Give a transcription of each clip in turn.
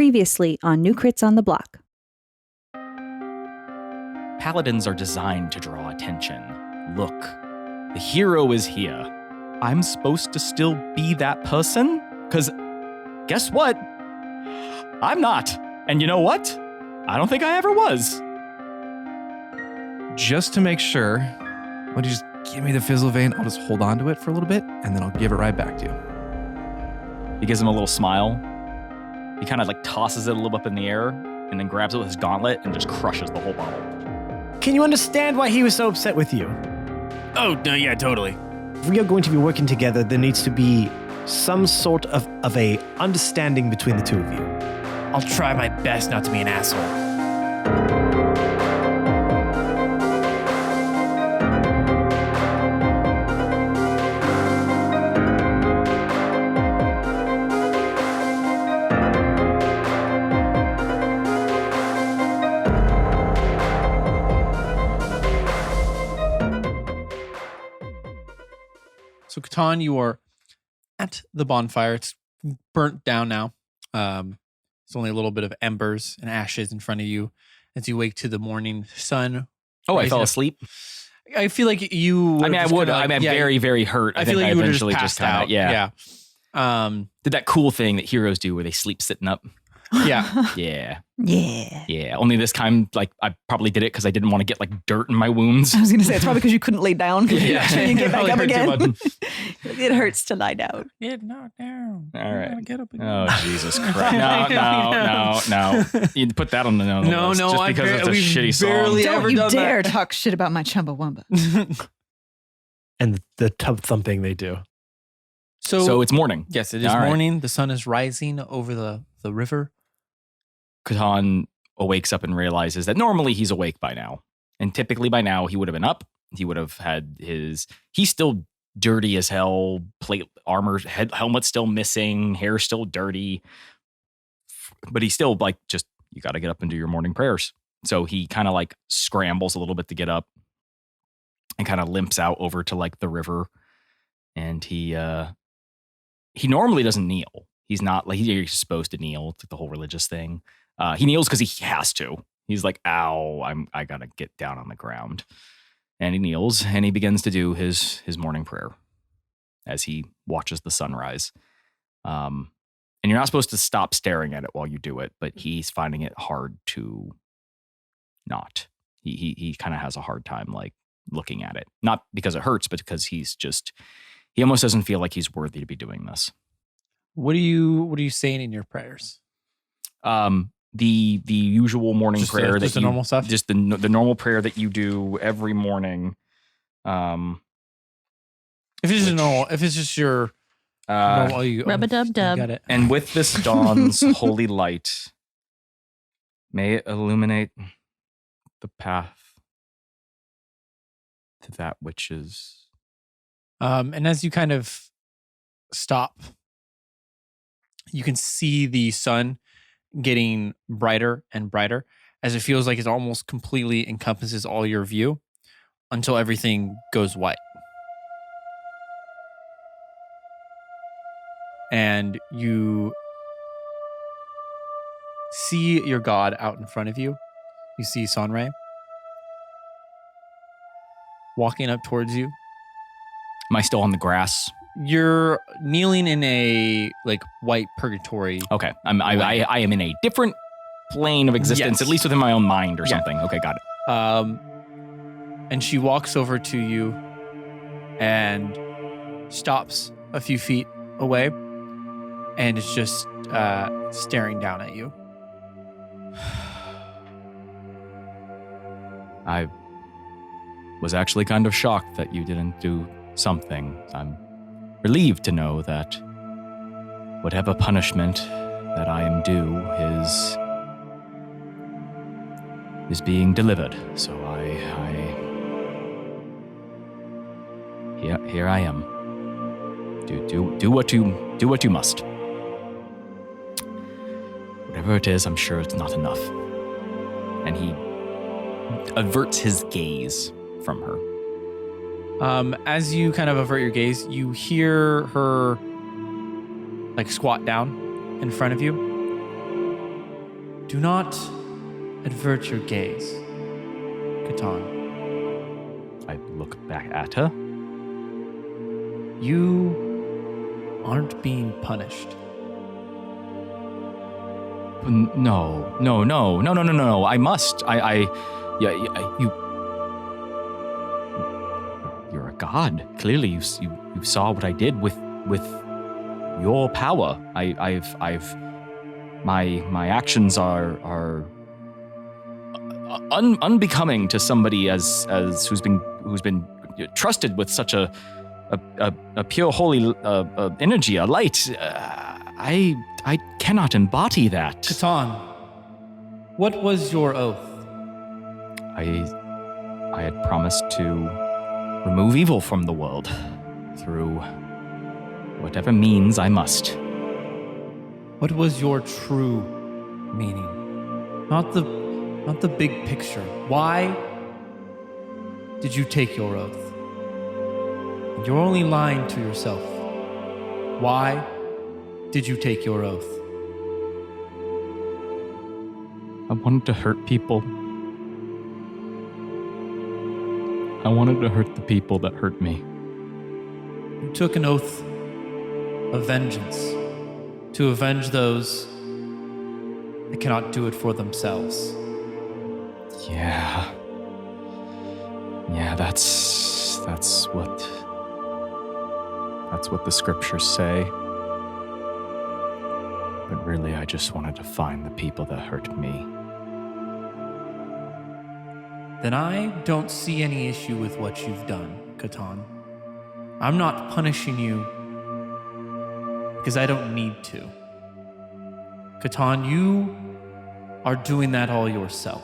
Previously on New Crits on the Block. Paladins are designed to draw attention. Look, the hero is here. I'm supposed to still be that person? Because guess what? I'm not. And you know what? I don't think I ever was. Just to make sure, why don't you just give me the fizzle vein? I'll just hold on to it for a little bit, and then I'll give it right back to you. He gives him a little smile. He kind of like tosses it a little up in the air and then grabs it with his gauntlet and just crushes the whole bottle. Can you understand why he was so upset with you? Oh, no, yeah, totally. If we are going to be working together, there needs to be some sort of a understanding between the two of you. I'll try my best not to be an asshole. So, Catan, you are at the bonfire. It's burnt down now. There's only a little bit of embers and ashes in front of you as you wake to the morning sun. Oh, I fell asleep? I feel like you... I mean, I would. I'm very, very hurt. I feel like you would have just passed kinda, out. Yeah. Did that cool thing that heroes do where they sleep sitting up. Yeah. Yeah. Yeah. Yeah. Only this time, like, I probably did it because I didn't want to get, like, dirt in my wounds. I was going to say, it's probably because you couldn't lay down. Yeah. You get back up Probably hurt too again. It hurts to lie down. Get knocked down. All right. Get up again. Oh, Jesus Christ. No. You put that on the no list just because it's a shitty song. barely Don't ever you done dare that. talk shit about my Chumbawamba. And the tub thumping they do. So it's morning. Yes, it is All right. morning. The sun is rising over the river. Catan wakes up and realizes that normally he's awake by now. And typically by now he would have been up. He would have had he's still dirty as hell, plate armor, helmet still missing, hair still dirty. But he's still like, just, you got to get up and do your morning prayers. So he kind of like scrambles a little bit to get up and kind of limps out over to like the river. And he normally doesn't kneel. He's not like, he's supposed to kneel. It's like the whole religious thing. He kneels because he has to. He's like, ow, I gotta get down on the ground. And he kneels and he begins to do his morning prayer as he watches the sunrise. And you're not supposed to stop staring at it while you do it, but he's finding it hard to not. He kind of has a hard time like looking at it. Not because it hurts, but because he almost doesn't feel like he's worthy to be doing this. What are you saying in your prayers? The usual morning prayer just the normal stuff. Just the normal prayer that you do every morning. If it's just normal, if it's just your normal, Rub-a-dub-dub. You got it. And with this dawn's holy light, may it illuminate the path to that which is. And as you kind of stop, you can see the sun getting brighter and brighter as it feels like it almost completely encompasses all your view until everything goes white. And you see your god out in front of you. You see Sonray walking up towards you. Am I still on the grass? You're kneeling in a like white purgatory. Okay, I am in a different plane of existence, Yes. at least within my own mind or Yeah. something. Okay, got it. And she walks over to you and stops a few feet away and is just staring down at you. I was actually kind of shocked that you didn't do something. I'm relieved to know that whatever punishment that I am due is being delivered. So here I am. Do what you must. Whatever it is, I'm sure it's not enough. And he averts his gaze from her. As you kind of avert your gaze, you hear her like squat down in front of you Do not avert your gaze, Catan. I look back at her. You aren't being punished. No. I must. You're a god. Clearly, you saw what I did with your power. My actions are unbecoming to somebody as who's been trusted with such a pure holy energy, a light. I cannot embody that. Catan, what was your oath? I had promised to remove evil from the world through whatever means I must. What was your true meaning? Not the big picture. Why did you take your oath? You're only lying to yourself. Why did you take your oath? I wanted to hurt people. I wanted to hurt the people that hurt me. You took an oath of vengeance to avenge those that cannot do it for themselves. Yeah, that's what the scriptures say. But really, I just wanted to find the people that hurt me. Then I don't see any issue with what you've done, Catan. I'm not punishing you because I don't need to. Catan, you are doing that all yourself.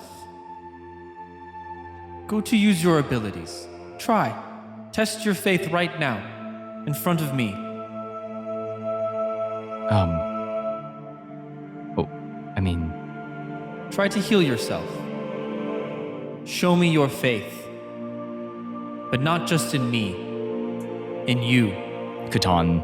Go to use your abilities. Try. Test your faith right now, in front of me. Try to heal yourself. Show me your faith. But not just in me, in you. Catan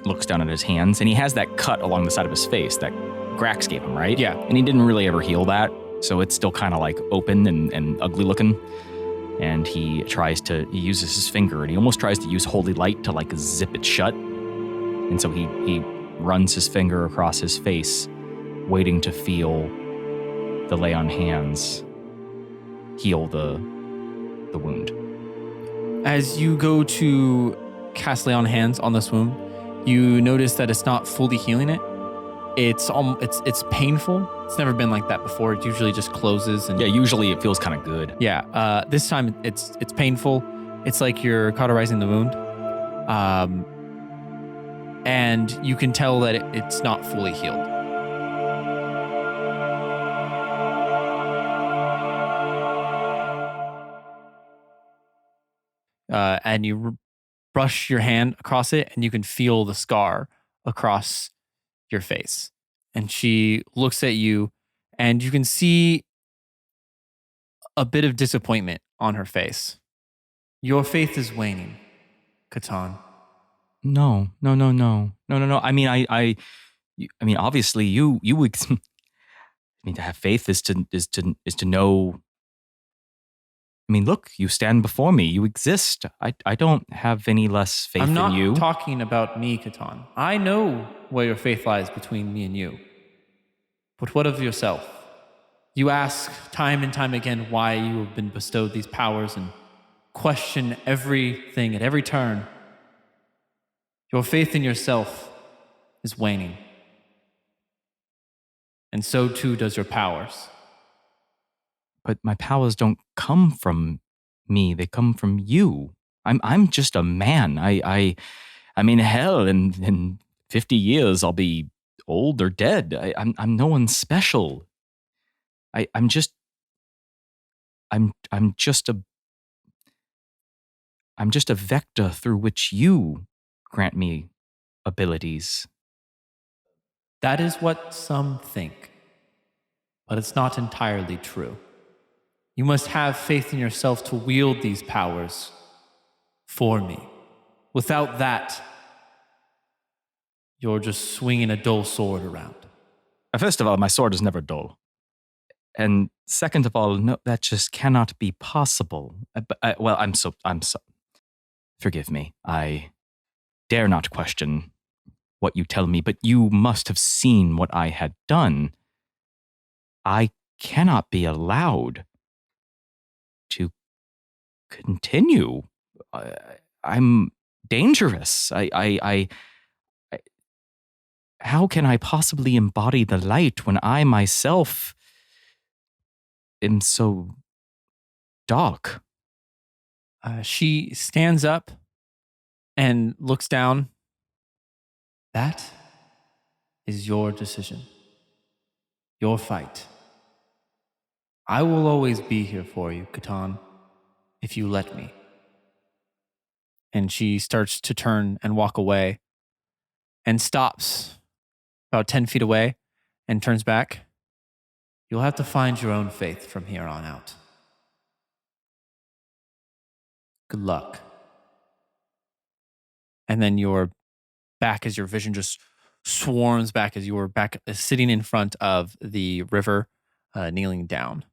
looks down at his hands, and he has that cut along the side of his face that Grax gave him, right? Yeah. And he didn't really ever heal that, so it's still kind of like open and ugly looking. And he uses his finger, and he almost tries to use holy light to like zip it shut. And so he runs his finger across his face, waiting to feel the lay on hands heal the wound. As you go to cast lay on hands on this wound, you notice that it's not fully healing it. It's painful. It's never been like that before. It usually just closes. And Yeah, usually it feels kind of good. yeah, this time it's painful. It's like you're cauterizing the wound, and you can tell that it's not fully healed. And you brush your hand across it, and you can feel the scar across your face. And she looks at you, and you can see a bit of disappointment on her face. Your faith is waning, Catan. No. I mean, obviously, you would. I mean, to have faith is to know. I mean, look, you stand before me. You exist. I don't have any less faith I'm not in you. talking about me, Catan. I know where your faith lies between me and you. But what of yourself? You ask time and time again why you have been bestowed these powers and question everything at every turn. Your faith in yourself is waning. And so too does your powers. But my powers don't come from me. They come from you. I'm just a man. I mean, hell, in 50 years I'll be old or dead. I'm no one special. I'm just a vector through which you grant me abilities. That is what some think. But it's not entirely true. You must have faith in yourself to wield these powers for me. Without that, you're just swinging a dull sword around. First of all, my sword is never dull. And second of all, no, that just cannot be possible. I'm so. Forgive me. I dare not question what you tell me, but you must have seen what I had done. I cannot be allowed to continue. I'm dangerous. How can I possibly embody the light when I myself am so dark? She stands up and looks down. That is your decision. Your fight. I will always be here for you, Catan, if you let me. And she starts to turn and walk away and stops about 10 feet away and turns back. You'll have to find your own faith from here on out. Good luck. And then you're back as your vision just swarms back as you were back sitting in front of the river, kneeling down.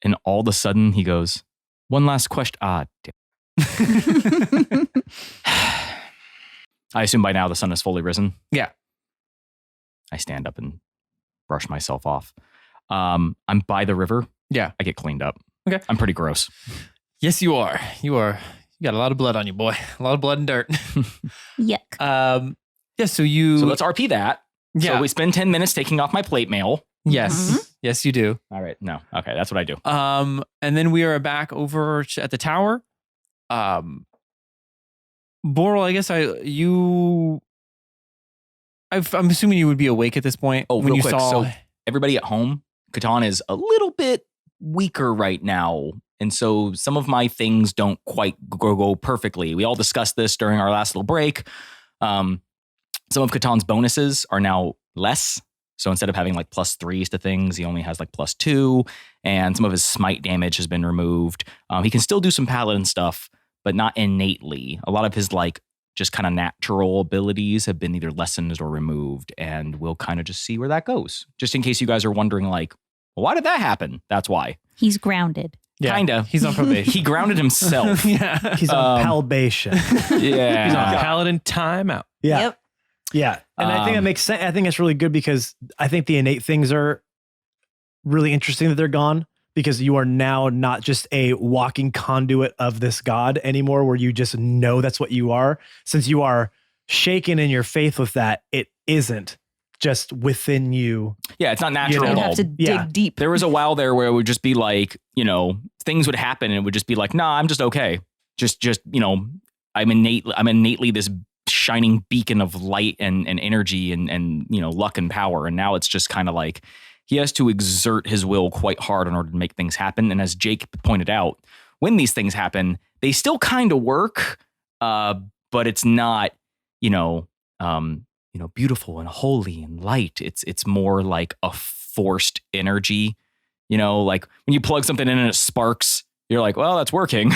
And all of a sudden he goes, one last question. I assume by now the sun is fully risen. Yeah. I stand up and brush myself off. I'm by the river. Yeah. I get cleaned up. Okay. I'm pretty gross. Yes, you are. You got a lot of blood on you, boy. A lot of blood and dirt. Yuck. Yeah, so you... So let's RP that. Yeah. So we spend 10 minutes taking off my plate mail. Yes. Mhm. Yes, you do. All right. No. Okay. That's what I do. And then we are back over at the tower. Boral, I guess I'm assuming you would be awake at this point. Oh, when real you quick. saw... So everybody at home, Catan is a little bit weaker right now. And so some of my things don't quite go perfectly. We all discussed this during our last little break. Some of Catan's bonuses are now less. So instead of having like +3s to things, he only has like +2. And some of his smite damage has been removed. He can still do some paladin stuff, but not innately. A lot of his like just kind of natural abilities have been either lessened or removed. And we'll kind of just see where that goes. Just in case you guys are wondering like, well, why did that happen? That's why. He's grounded. Yeah, Kinda. He's on probation. He grounded himself. Yeah. He's on palbation. Yeah. He's on paladin timeout. Yeah. Yep. Yeah. And I think that makes sense. I think it's really good because I think the innate things are really interesting that they're gone because you are now not just a walking conduit of this god anymore where you just know that's what you are. Since you are shaken in your faith with that, it isn't just within you. Yeah, it's not natural You at You all. have to Yeah. dig deep. There was a while there where it would just be like, things would happen and it would just be like, nah, I'm just okay. Just I'm innately this shining beacon of light and energy and luck and power. And now it's just kind of like he has to exert his will quite hard in order to make things happen. And as Jake pointed out, when these things happen, they still kind of work, but it's not, beautiful and holy and light. It's more like a forced energy, like when you plug something in and it sparks, you're like, well, that's working,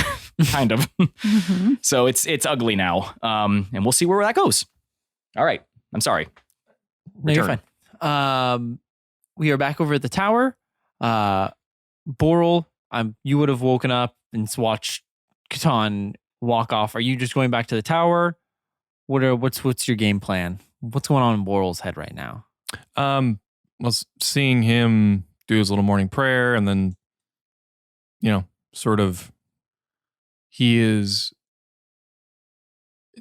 kind of. Mhm. So it's ugly now, and we'll see where that goes. All right, I'm sorry. No, you're Return. fine. We are back over at the tower. Boral, you would have woken up and watched Catan walk off. Are you just going back to the tower? What's your game plan? What's going on in Boral's head right now? Was seeing him do his little morning prayer and then, sort of it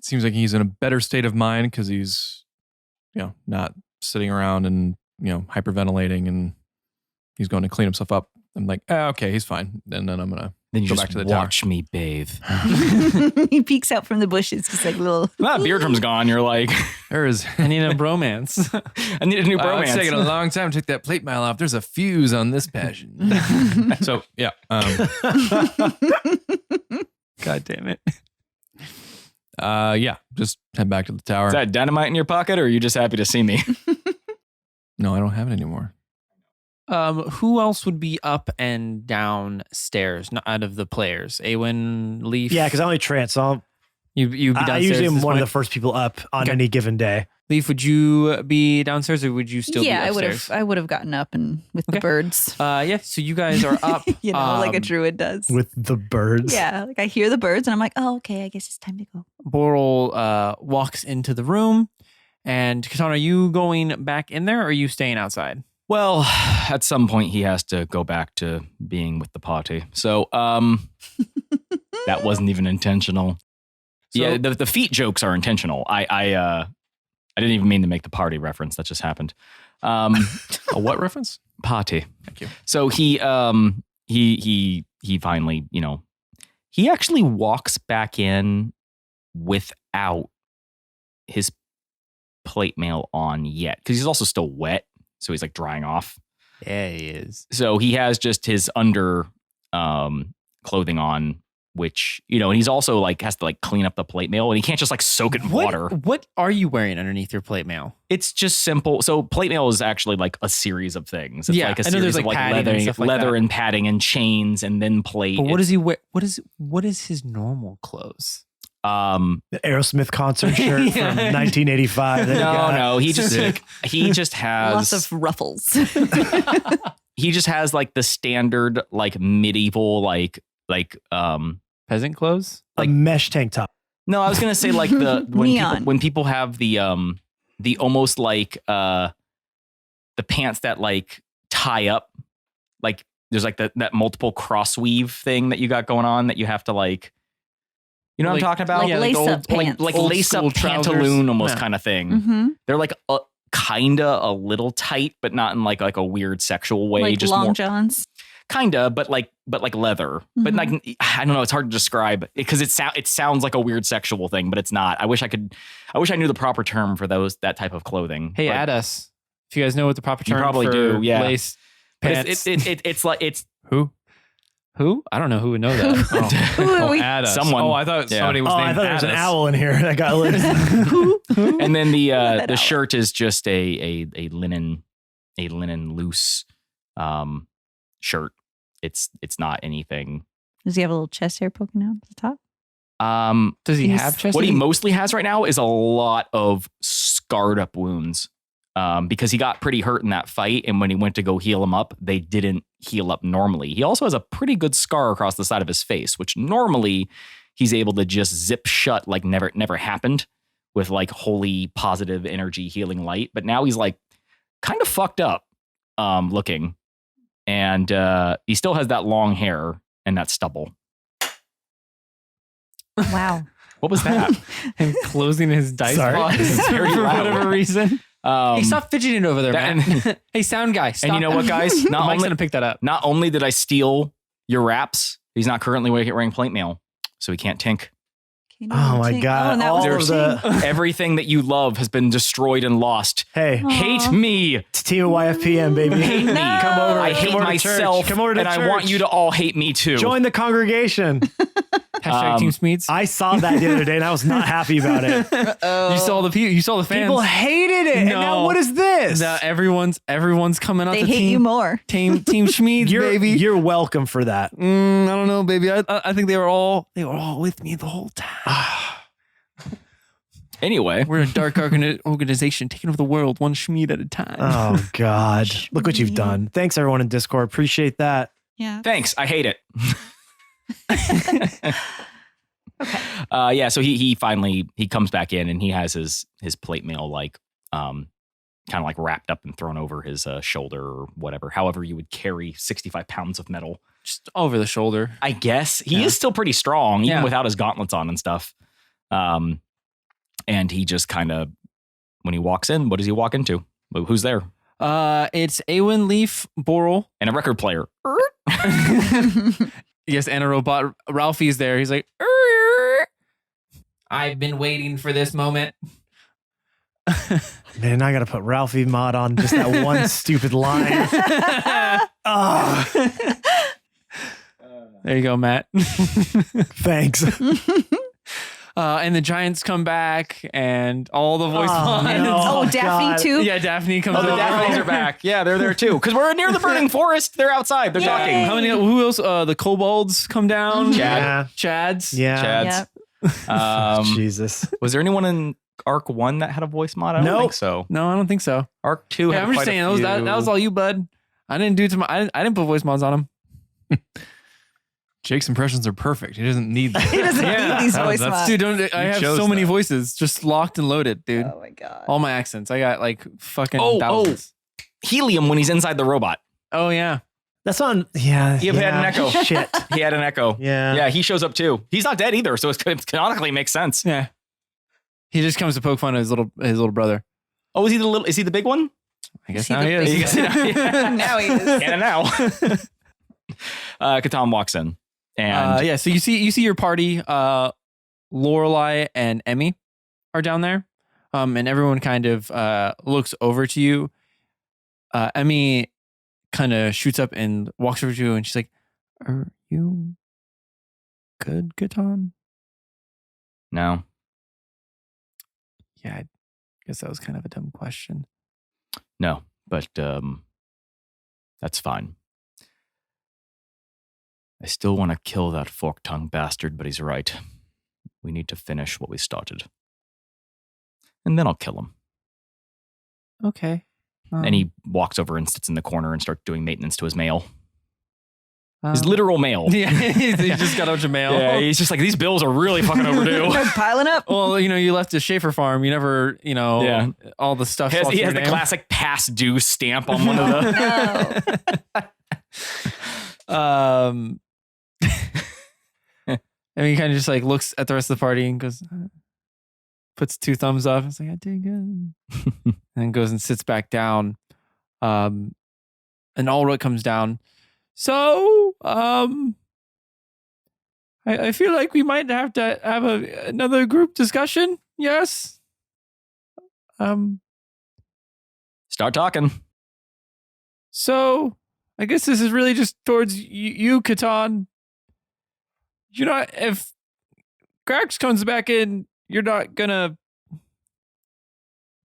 seems like he's in a better state of mind because he's, not sitting around and, hyperventilating and he's going to clean himself up. I'm like, okay, he's fine. And then I'm going to Then you go just back to the tower. watch me bathe. He peeks out from the bushes, just like little. Now that Beardrum's gone, you're like, There is. I need a bromance. I need a new It's taking a bromance. long time to take that plate mail off. There's a fuse on this passion. So, yeah. God damn it. Yeah, just head back to the tower. Is that dynamite in your pocket, or are you just happy to see me? No, I don't have it anymore. Who else would be up and downstairs, not out of the players? Awen, Leaf? Yeah, because I only trance. So you'd be I downstairs. usually at am this one of point? the first people up on Okay. any given day. Leaf, would you be downstairs or would you still be upstairs? I would have gotten up and with the Okay. birds. Yeah, so you guys are up. Like a druid does. With the birds. Yeah, like I hear the birds and I'm like, oh, okay, I guess it's time to go. Boral walks into the room. And Katana, are you going back in there or are you staying outside? Well, at some point he has to go back to being with the party. So, that wasn't even intentional. So- The feet jokes are intentional. I didn't even mean to make the party reference. That just happened. A what reference? Party. Thank you. So he finally, he actually walks back in without his plate mail on yet because he's also still wet, so he's like drying off. Yeah, he is. So he has just his under clothing on, which and he's also like has to like clean up the plate mail, and he can't just like soak it in water. What are you wearing underneath your plate mail? It's just simple. So plate mail is actually like a series of things. It's Yeah, like a I know series there's, of like, like padding and stuff like leather that. and padding and chains and then plate. But what does he wear? What is his normal clothes? The Aerosmith concert shirt from 1985. that he got. No, he just has Lots of ruffles. he just has like the standard like medieval like Peasant clothes? A mesh tank top. no, I was gonna say like the Neon. when people have the almost like the pants that like tie up, like there's like that multiple cross weave thing that you got going on that you have to like. You know what I'm talking about? like lace-up pants. Like Old lace up school trousers. pantaloon almost Yeah. kind of thing. Mm-hmm. They're like kinda a little tight, but not in like a weird sexual way. Like just long more johns. kinda, but like leather. But like I don't know, it's hard to describe because it sounds like a weird sexual thing, but it's not. I wish I knew the proper term for that type of clothing. Hey, but, add us. If you guys know what the proper You term probably for do, yeah. lace but pants. it's like it's Who? Who? I don't know who would know that. Who are we? Add us. Someone. Oh, I thought Yeah. somebody was Oh, named I thought there was an Addis. owl in here that got lit. and then the that the out. shirt is just a linen loose shirt. It's not anything. Does he have a little chest hair poking out at the top? Does he He's- have chest? What he mostly has right now is a lot of scarred up wounds because he got pretty hurt in that fight. And when he went to go heal him up, they didn't heal up normally. He also has a pretty good scar across the side of his face, which normally he's able to just zip shut like never happened with like holy positive energy healing light. But now he's like kind of fucked up looking. And he still has that long hair and that stubble. Wow. What was that? Him closing his dice Sorry. box It's very for loud. whatever reason. Hey, stop fidgeting over there, that- man. Hey, sound guy. Stop. And you know what, guys? The Mike's gonna pick that up. Not only did I steal your wraps, he's not currently wearing plate mail, so he can't tink. Oh my God. and that All was of the, Everything that you love has been destroyed and lost. hey, Aw. Hate me. it's Team YFPM, baby. Hate me. No. Come over. I hate come over to church. myself, Come over to and church. I want you to all hate me too. join the congregation. Hashtag Team Smeeds. I saw that the other day and I was not happy about it. You saw the fans. People hated it. And now No. what is this? Now everyone's coming out They to hate team, you more. Team Schmeeds, baby. You're welcome for that. I don't know, baby. I think they were all with me the whole time. Anyway, We're a dark organization taking over the world one Schmeed at a time. Oh God. Look what you've done. Thanks everyone in Discord. Appreciate that. Yeah. thanks. I hate it. Okay. Yeah. So he finally comes back in and he has his plate mail like kind of like wrapped up and thrown over his shoulder or whatever. However, you would carry 65 pounds of metal. Just over the shoulder. I guess he Yeah. is still pretty strong, even Yeah. without his gauntlets on and stuff. And he just kind of, when he walks in, what does he walk into? Who's there? It's Awen, Leaf, Boral. And a record player. Yes, and a robot. Ralphie's there. He's like, "Err." I've been waiting for this moment. Man, I gotta put Ralphie mod on just that one stupid line. Oh, There you go, Matt. thanks. And the Giants come back, and all the voice Oh, lines. no. Oh, Oh, Daphne God. too. Yeah, Daphne comes Oh, the over. Daphnes are back. Yeah, they're there too. Because we're near the burning forest. They're outside. They're Yay. talking. How many? Who else? The kobolds come down. Mhm. Chad. Chads. Yeah. Chads. Yep. Um, Jesus. was there anyone in Arc 1 that had a voice mod? I don't Nope. think so. No, I don't think so. Arc 2 Yeah, had I'm just quite a saying that was few. all you, bud. I didn't do I didn't put voice mods on him. Jake's impressions are perfect. He doesn't need He doesn't Yeah. need these That- voice that's- mods. Dude, don't I have chose so many that. voices just locked and loaded, dude. Oh my god. All my accents. I got like fucking Oh, thousands. Helium when he's inside the robot. Oh yeah. That's on. Yeah. He had an echo. Shit. He had an echo. Yeah. Yeah, he shows up too. He's not dead either, so it canonically makes sense. Yeah. He just comes to poke fun at his little brother. Oh, is he the big one? I guess he now the he is. big You guys know- Now he is. And now. Catan walks in. And Yeah, so you see your party, Lorelai and Emmy are down there. And everyone kind of looks over to you. Emmy kind of shoots up and walks over to you and she's like, "Are you good, Catan?" no. Yeah, I guess that was kind of a dumb question. No, but that's fine. I still want to kill that fork-tongued bastard, but he's right. We need to finish what we started. And then I'll kill him. Okay. And he walks over and sits in the corner and starts doing maintenance to his mail. His um, literal mail. Yeah, he just got a bunch of mail. Yeah, he's just like, these bills are really fucking overdue. They're piling up. Well, you left the Schaefer farm. You never, Yeah. all the stuff. He has, falls he to has your the name. classic past due stamp on one of the... No. And he kind of just like looks at the rest of the party and goes, puts 2 thumbs up. It's like, I did good. And then goes and sits back down. And Ulrich comes down. So, I feel like we might have to have another group discussion. Yes. Start talking. So I guess this is really just towards you, Catan. You know, if Grax comes back in, you're not gonna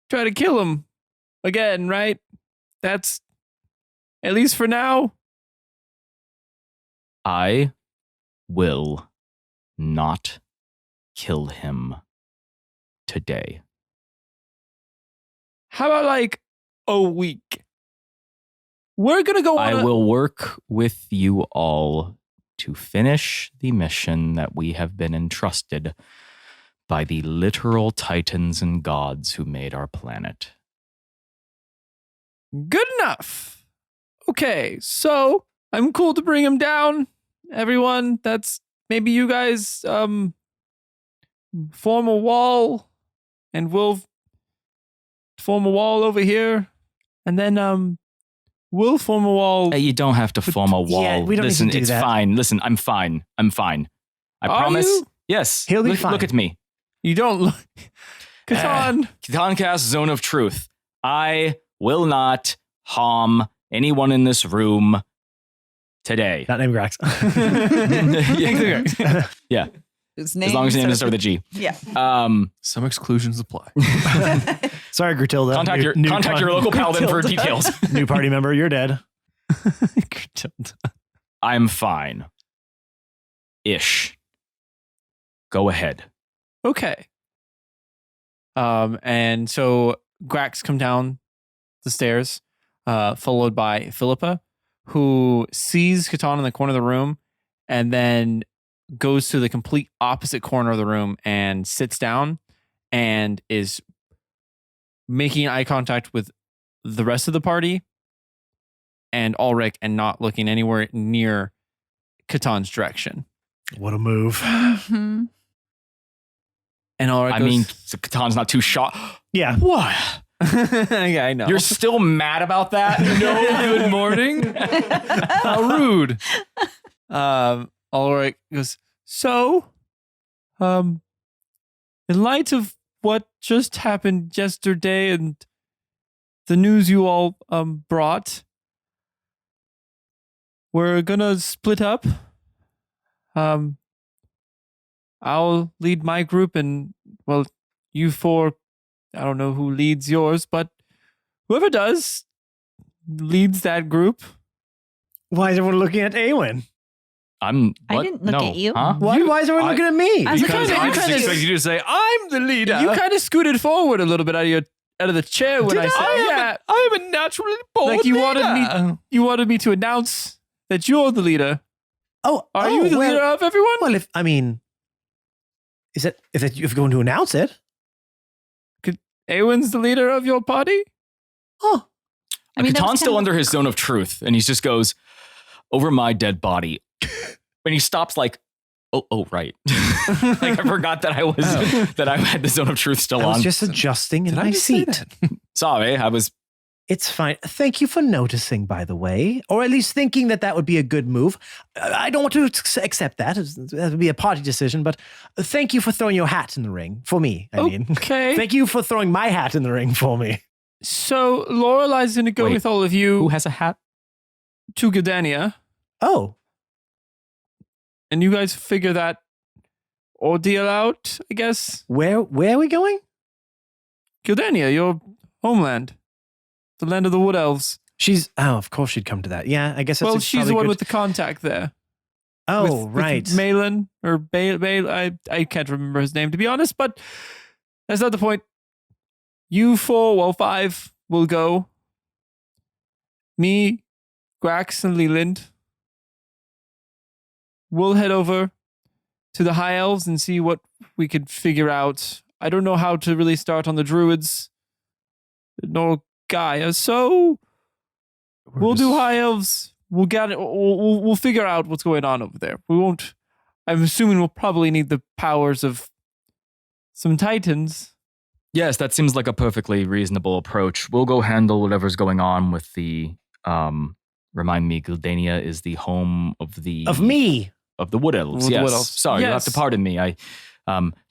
try to kill him again, right? That's at least for now. I will not kill him today. How about like a week? We're gonna go on. I will work with you all to finish the mission that we have been entrusted by the literal titans and gods who made our planet. Good enough. Okay, so I'm cool to bring him down. Everyone, that's maybe you guys form a wall and we'll form a wall over here. And then we'll form a wall. You don't have to form a wall. Yeah, we don't need Listen, to do it's that. fine. Listen, I'm fine. I'm fine. I Are promise. you? Yes. He'll be look, fine. Look at me. You don't look. Catan. Catancast Zone of Truth. I will not harm anyone in this room today. Not named Grax. Yeah. His name As long as your name doesn't starts start with a G. Yeah. Some exclusions apply. Sorry, Gratilda. Contact your local paladin for details. New party member, you're dead. I'm fine. Ish. Go ahead. Okay. And so Grax come down the stairs, followed by Philippa, who sees Catan in the corner of the room and then goes to the complete opposite corner of the room and sits down and is making eye contact with the rest of the party and Ulrich and not looking anywhere near Catan's direction. What a move. Mhm. And Ulrich I goes, mean, Catan's not too shocked. Yeah. What? yeah, I know. You're still mad about that? No, good morning. How rude. Ulrich goes, so, in light of what just happened yesterday and the news you all brought, we're gonna split up. I'll lead my group and, well, you 4, I don't know who leads yours, but whoever does leads that group. Why is everyone looking at Awen? I'm. I What? didn't look No. at you. Huh? Why is everyone looking at me? I was like, Because you I just kinda- expect you to say, I'm the leader. You kind of scooted forward a little bit out of the chair when Did I said, yeah. I am a naturally born Like you wanted leader. You wanted me to announce that you're the leader. Are you the well, leader of everyone? Well, is it if you're going to announce it? Awen's the leader of your party? Oh, I mean, that was Katan's still kind of- under his zone of truth, and he just goes over my dead body, and he stops like, oh, right. Like I forgot that I was that I had the zone of truth still I was on. just adjusting in Did I my just say seat. that? Sorry, I was. It's fine. Thank you for noticing, by the way, or at least thinking that would be a good move. I don't want to accept that. That would be a party decision, but thank you for throwing your hat in the ring for me. I mean, Okay. thank you for throwing my hat in the ring for me. So Lorelai's going to go Wait, with all of you Who has a hat? to Gardania, Oh, and you guys figure that ordeal out, I guess. where are we going? Gardania, your homeland, the land of the wood elves. Of course she'd come to that. Yeah, I guess that's Well, she's the probably one good. with the contact there. Oh, with right. Malin or Bale. I can't remember his name, to be honest, but that's not the point. You 5 will go. Me, Grax, and Leland. We'll head over to the High Elves and see what we could figure out. I don't know how to really start on the Druids nor Gaia, so we'll do High Elves. We'll get it. We'll figure out what's going on over there. We won't. I'm assuming we'll probably need the powers of some Titans. Yes, that seems like a perfectly reasonable approach. We'll go handle whatever's going on with the. Remind me, Gildania is the home of the Of me. of the Wood Elves. Of the Yes. Wood Elves. Sorry, you'll have to Yes. pardon me.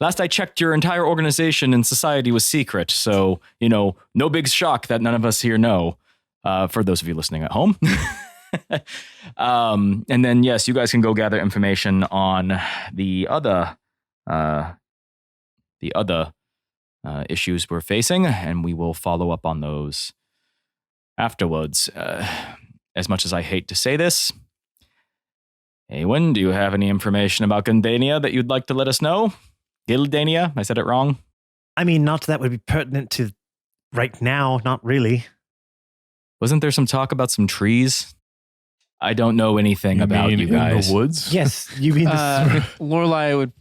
Last I checked, your entire organization and society was secret. So, no big shock that none of us here know, for those of you listening at home. And then, yes, you guys can go gather information on the other issues we're facing, and we will follow up on those afterwards. As much as I hate to say this, Awen, do you have any information about Gildania that you'd like to let us know? Gildania? I said it wrong. I mean, not that would be pertinent to right now. Not really. Wasn't there some talk about some trees? I don't know anything about you guys. In the woods? Yes, you mean this. Lorelai would.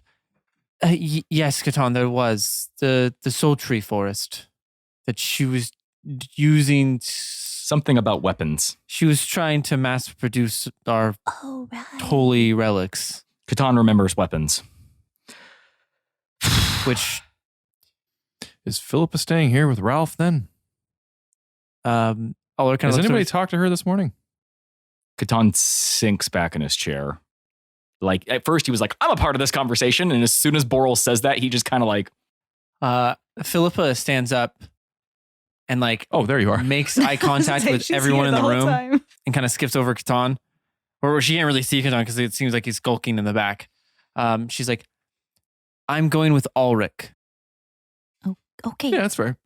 Yes, Catan, there was the sultry forest that she was using. Something about weapons. She was trying to mass produce our Oh, right. holy relics, Catan remembers weapons. which Is Philippa staying here with Ralph then? Oliver kind Has of anybody talked to her this morning? Catan sinks back in his chair. Like, at first he was like, I'm a part of this conversation. And as soon as Boral says that, he just kind of like, Philippa stands up and Oh, there you are. makes eye contact with She's everyone here in the whole room time. and kind of skips over Catan. Or she can't really see Catan because it seems like he's skulking in the back. She's like, I'm going with Ulrich. Okay. Yeah, that's fair.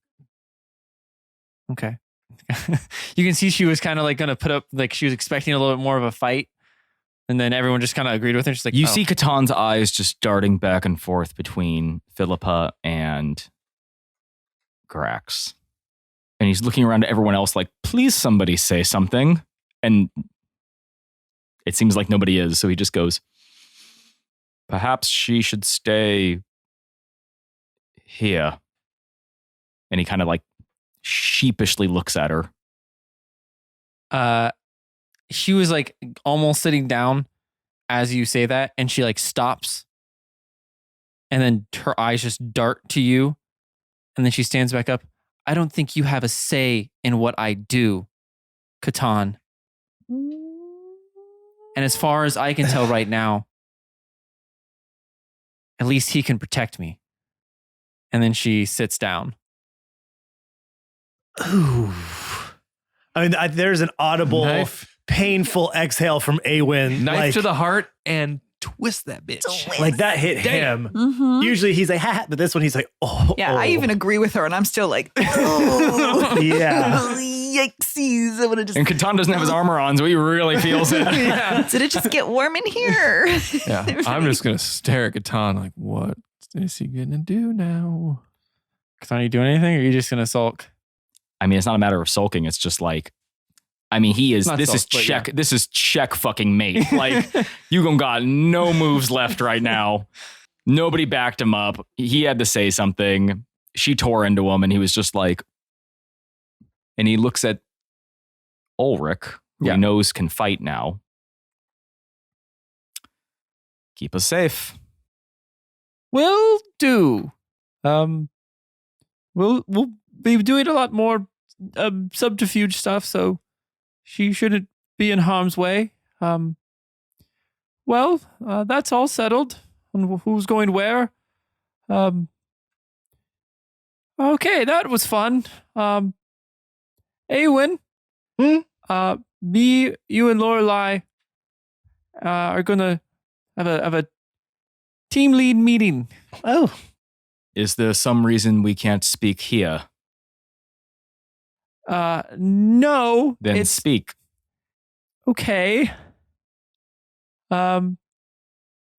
Okay. You can see she was kind of like going to put up, like she was expecting a little bit more of a fight. And then everyone just kind of agreed with her. She's like, you "Oh." see Catan's eyes just darting back and forth between Philippa and Grax. And he's looking around at everyone else like, please somebody say something. And it seems like nobody is. So he just goes, perhaps she should stay here. And he kind of like sheepishly looks at her. She was like almost sitting down as you say that, and she like stops, and then her eyes just dart to you, and then she stands back up. I don't think you have a say in what I do, Catan. And as far as I can tell right now, at least he can protect me. And then she sits down. Ooh. I mean, there's an audible, Knife. painful exhale from Awen. Knife to the heart and twist that bitch. Like that hit Damn. him. Mhm. Usually he's like, ha, but this one he's like, oh. Yeah, I oh. even agree with her, and I'm still like, oh. Yeah. yikesies. I want to just. And Catan doesn't have his armor on, so he really feels it. Did it just get warm in here? Yeah, I'm just gonna stare at Catan like, what is he gonna do now? Are you doing anything, or are you just gonna sulk? I mean, it's not a matter of sulking. It's just like, I mean, he is. Not This is sulk, but check. This is check fucking mate. Like, you got no moves left right now. Nobody backed him up. He had to say something. She tore into him, and he was just like, and he looks at Ulrich, who he knows can fight now. Keep us safe. Will do. We'll be doing a lot more subterfuge stuff, so she shouldn't be in harm's way. Well, that's all settled on who's going where. Okay, that was fun. Awen, me, you, and Lorelai are gonna have a team lead meeting. Oh, Is there some reason we can't speak here? No. Then it's speak. okay.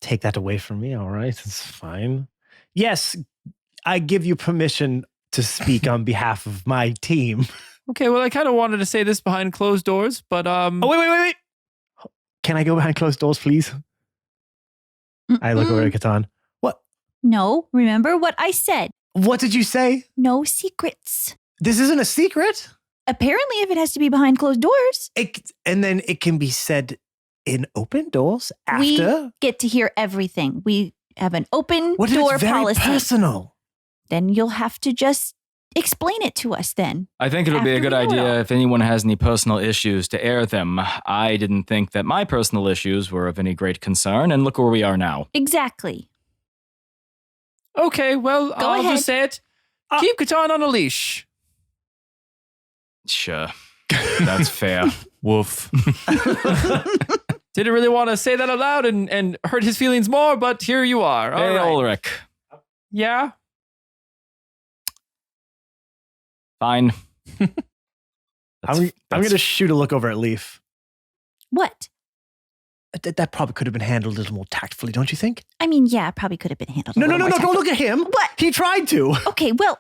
take that away from me. All right, it's fine. Yes, I give you permission to speak on behalf of my team. Okay, well, I kind of wanted to say this behind closed doors, but Oh, wait. Can I go behind closed doors, please? I look over at Catan. What? No, remember what I said. What did you say? No secrets. This isn't a secret. Apparently, if it has to be behind closed doors, And then it can be said in open doors after. we get to hear everything. We have an open What if door it's very policy. personal? Then you'll have to just explain it to us then. I think it would be a After good we know it idea all. if anyone has any personal issues to air them. I didn't think that my personal issues were of any great concern, and look where we are now. Exactly. okay, well, I'll ahead. just say it. Keep Catan on a leash. Sure. That's fair. Woof. Didn't really want to say that out loud and hurt his feelings more, but here you are. All Hey, right. Ulrich. Yeah? Fine. I'm going to shoot a look over at Leaf. What? That probably could have been handled a little more tactfully, don't you think? I mean, yeah, it probably could have been handled. No, a little more don't tactfully. look at him. What? He tried to. Okay, well,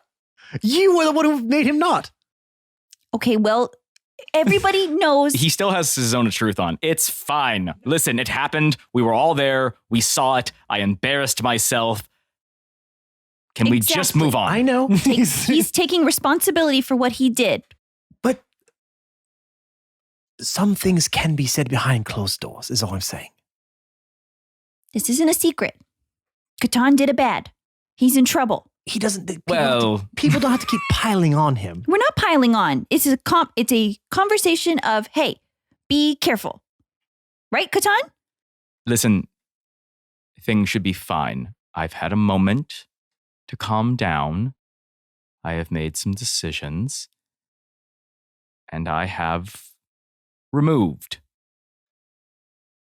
You were the one who made him not. everybody knows. He still has his zone of truth on. It's fine. Listen, it happened. We were all there. We saw it. I embarrassed myself. Can we just Exactly. move on? I know. He's taking responsibility for what he did. But some things can be said behind closed doors, is all I'm saying. This isn't a secret. Catan did a bad. He's in trouble. He doesn't. Well, People don't have to keep piling on him. We're not piling on. It's a conversation of, hey, be careful. Right, Catan? listen, things should be fine. I've had a moment to calm down. I have made some decisions. And I have removed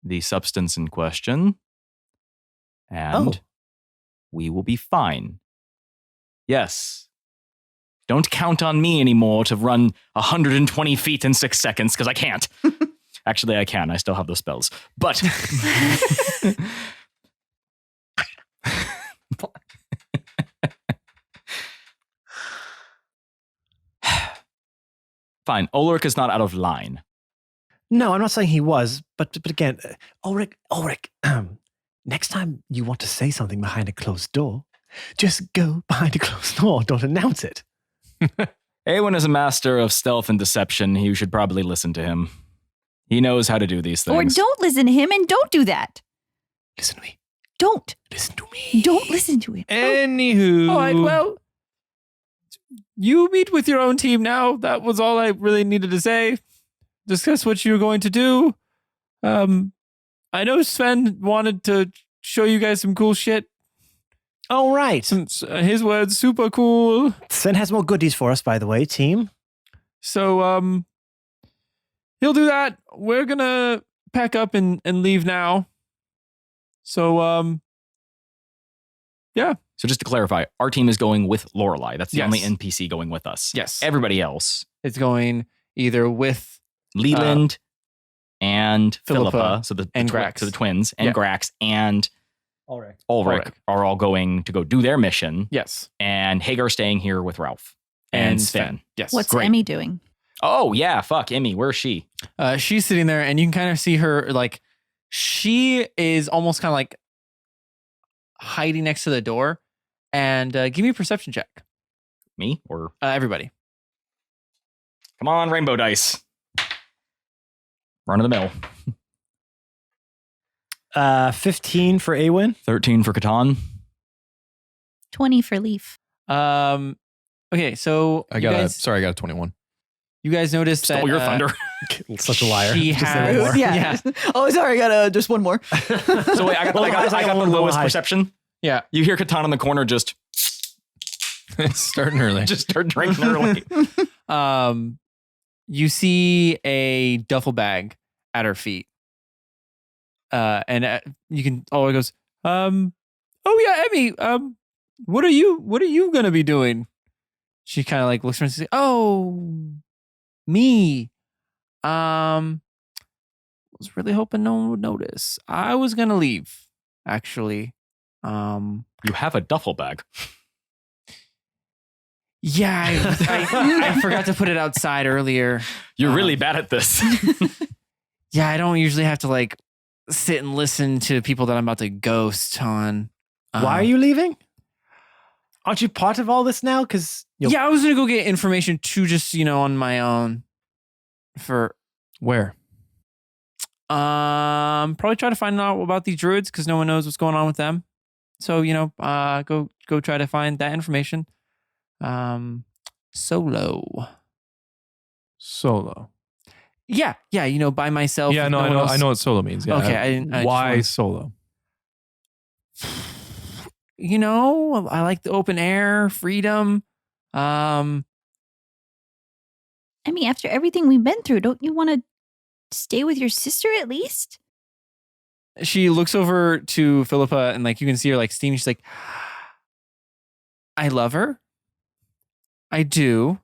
the substance in question. And we will be fine. Yes. Don't count on me anymore to run 120 feet in 6 seconds, because I can't. Actually, I can. I still have those spells. But fine. Ulrich is not out of line. No, I'm not saying he was, but again, Ulrich, next time you want to say something behind a closed door, just go behind a closed door. Don't announce it. Awen is a master of stealth and deception. You should probably listen to him. He knows how to do these things. Or don't listen to him and don't do that. Listen to me. Don't. Listen to me. Don't listen to him. Anywho. All right, well, you meet with your own team now. That was all I really needed to say. Discuss what you're going to do. I know Sven wanted to show you guys some cool shit. All right. His words, super cool. Sven has more goodies for us, by the way, team. So, he'll do that. We're gonna pack up and leave now. So, yeah. So just to clarify, our team is going with Lorelai. That's the Yes. only NPC going with us. Yes. Everybody else. It's going either with Leland and Philippa Philippa, so the and Grax. so the twins, and Yeah. Grax and Ulrich. Ulrich are all going to go do their mission, yes, and Hagar staying here with Ralph and Sven. Yes. What's Great. Emmy doing? Oh yeah, fuck Emmy, where's she? She's sitting there, and you can kind of see her like she is almost kind of like hiding next to the door. And give me a perception check, Me or everybody. come on, rainbow dice. Run of the mill. 15 for Awen. 13 for Catan. 20 for Leaf. Okay, so I got a 21. you guys noticed that Stole your thunder. Such a liar. She Just say has- one more. Yeah. Oh, sorry. I got just one more. So wait, I got the lowest perception. Yeah. You hear Catan in the corner just Starting early. start drinking early. You see a duffel bag at her feet. And you can it goes, oh yeah, Emmy, what are you gonna be doing? She kind of like looks around and says, oh, me. Was really hoping no one would notice. I was gonna leave, actually. You have a duffel bag. Yeah, I forgot to put it outside earlier. You're really bad at this. Yeah, I don't usually have to like sit and listen to people that I'm about to ghost on. Why are you leaving? Aren't you part of all this now? Because Yeah, I was gonna go get information too, just on my own. For Where? probably try to find out about these druids because no one knows what's going on with them. So go try to find that information. Solo. Yeah, by myself. Yeah, with no, one else. I know what solo means. Yeah. Okay, I didn't- I just Why wanted- solo? I like the open air, freedom. Emmy, after everything we've been through, don't you want to stay with your sister at least? She looks over to Philippa and like you can see her like steaming. She's like, I love her. I do.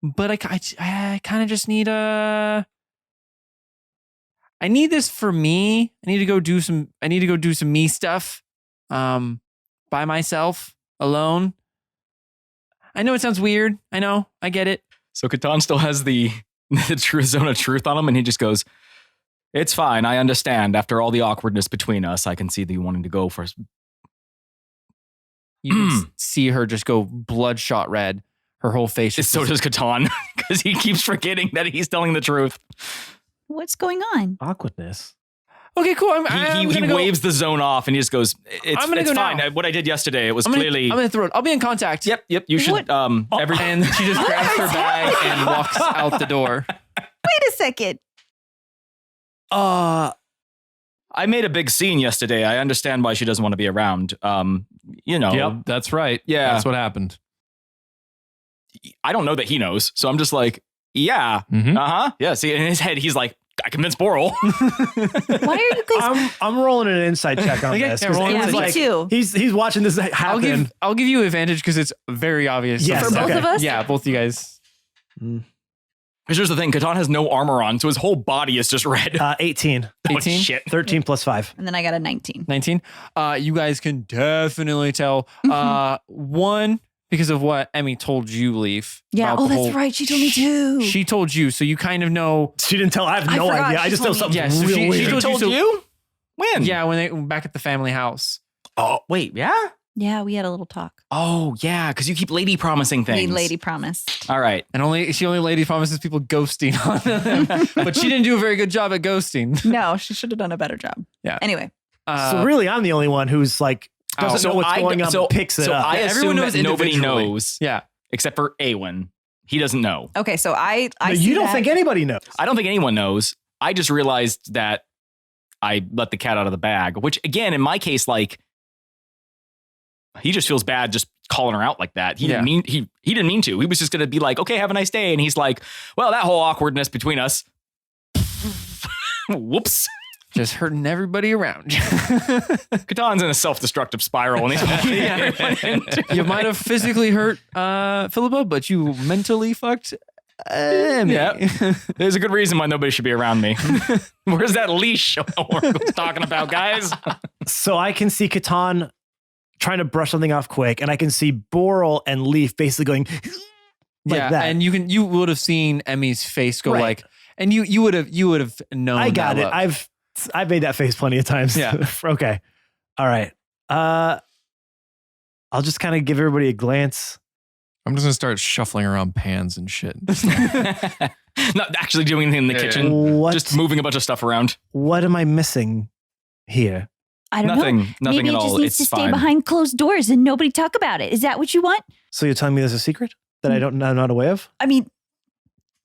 But I kind of just need I need this for me. I need to go do some me stuff. By myself, alone. I know it sounds weird. I know. I get it. So Catan still has the true zone of truth on him, and he just goes, "It's fine. I understand. After all the awkwardness between us, I can see that you wanting to go for." You can see her just go bloodshot red. Her whole face. Just So does Catan, because he keeps forgetting that he's telling the truth. What's going on? awkwardness. Okay, cool. He waves the zone off, and he just goes, "It's, I'm gonna it's go fine. now. What I did yesterday, it was I'm clearly." gonna throw it. I'll be in contact. Yep. You should. What? And she just grabs her bag and walks out the door. Wait a second. I made a big scene yesterday. I understand why she doesn't want to be around. Yep, that's right. Yeah. That's what happened. I don't know that he knows, so I'm just like, yeah, Mhm. yeah. See, in his head, he's like, I convinced Boral. Why are you guys? I'm rolling an inside check on Okay, this. yeah, 'cause roll an Yeah, Awen's me insight. too. He's watching this happen. I'll give you advantage because it's very obvious. Yes, For both okay. of us? Yeah, both you guys. Because here's the thing, Catan has no armor on, so his whole body is just red. 18. 18? Oh, shit. 13 plus 5. And then I got a 19. 19. You guys can definitely tell. One, because of what Emmy told you, Leaf. Yeah. about Oh, the that's whole- right. She told me too. She told you, so you kind of know. She didn't tell. I have I no forgot. idea. I She just know told me. something Yeah, so real she weird. told told so- you? When? Yeah, when they back at the family house. Oh, wait, yeah? Yeah, we had a little talk. Oh, yeah, because you keep lady promising We things. lady promised. All right. And she only lady promises people ghosting on them. But she didn't do a very good job at ghosting. No, she should have done a better job. Yeah. Anyway, So really, I'm the only one who's like doesn't So know what's I- going on, so- but picks it so up. I Yeah, assume everyone knows that nobody individually. knows, Yeah. except for Awen. He doesn't know. okay. So I No, see you don't that. think anybody knows. I don't think anyone knows. I just realized that I let the cat out of the bag, which again, in my case, like, he just feels bad just calling her out like that. He didn't mean he didn't mean to. He was just gonna be like, okay, have a nice day. And he's like, well, that whole awkwardness between us. Whoops. Just hurting everybody around. Catan's in a self-destructive spiral, and he's You might have physically hurt Philippa, but you mentally fucked Yeah. There's a good reason why nobody should be around me. Where's that leash Orc was talking about, guys? So I can see Catan trying to brush something off quick, and I can see Boral and Leaf basically going like that. and you would have seen Emmy's face go Right. like, and you would have known. I got that it. look. I've made that face plenty of times. Yeah. Okay. All right. I'll just kind of give everybody a glance. I'm just gonna start shuffling around pans and shit. Not actually doing anything in the Yeah, kitchen. What? Just moving a bunch of stuff around. What am I missing here? I don't know. Nothing Maybe at it just all. needs It's to stay fine. behind closed doors and nobody talk about it. Is that what you want? So you're telling me there's a secret that I'm not aware of? I mean,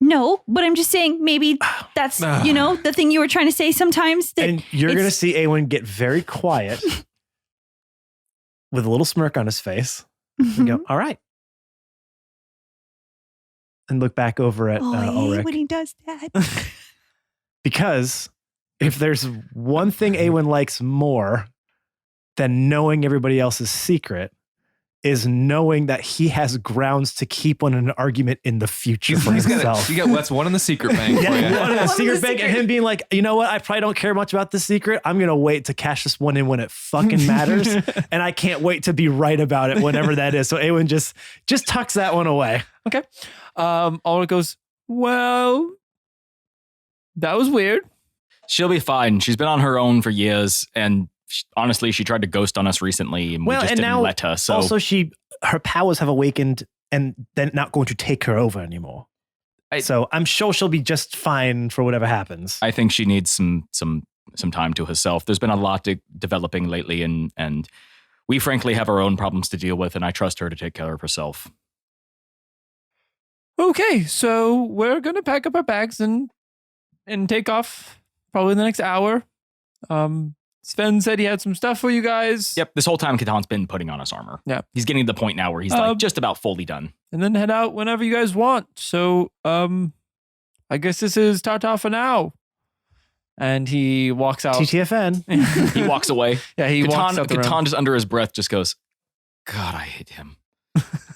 no, but I'm just saying maybe that's, the thing you were trying to say sometimes. That And you're going to it's- see Awen get very quiet with a little smirk on his face and go, all right. And look back over at Oh, I hate Ulrich. when he does that. Because if there's one thing Awen likes more than knowing everybody else's secret, is knowing that he has grounds to keep on an argument in the future for himself. That's one in the secret bank. Yeah, for you. one in the One in secret the bank, and secret. him being like, you know what? I probably don't care much about this secret. I'm gonna wait to cash this one in when it fucking matters, and I can't wait to be right about it whenever that is. So Awen just tucks that one away. Okay. Ulrich goes, well, that was weird. She'll be fine. She's been on her own for years, and honestly, she tried to ghost on us recently, and we just didn't let her. So also, her powers have awakened, and they're not going to take her over anymore. So I'm sure she'll be just fine for whatever happens. I think she needs some time to herself. There's been a lot developing lately, and we frankly have our own problems to deal with, and I trust her to take care of herself. Okay, so we're gonna pack up our bags and take off probably in the next hour. Sven said he had some stuff for you guys. Yep, this whole time Catan's been putting on his armor. Yeah. He's getting to the point now where he's like just about fully done. And then head out whenever you guys want. So, I guess this is ta-ta for now. And he walks out. TTFN. He walks away. Yeah, he walks out the room. Catan just under his breath just goes, God, I hate him.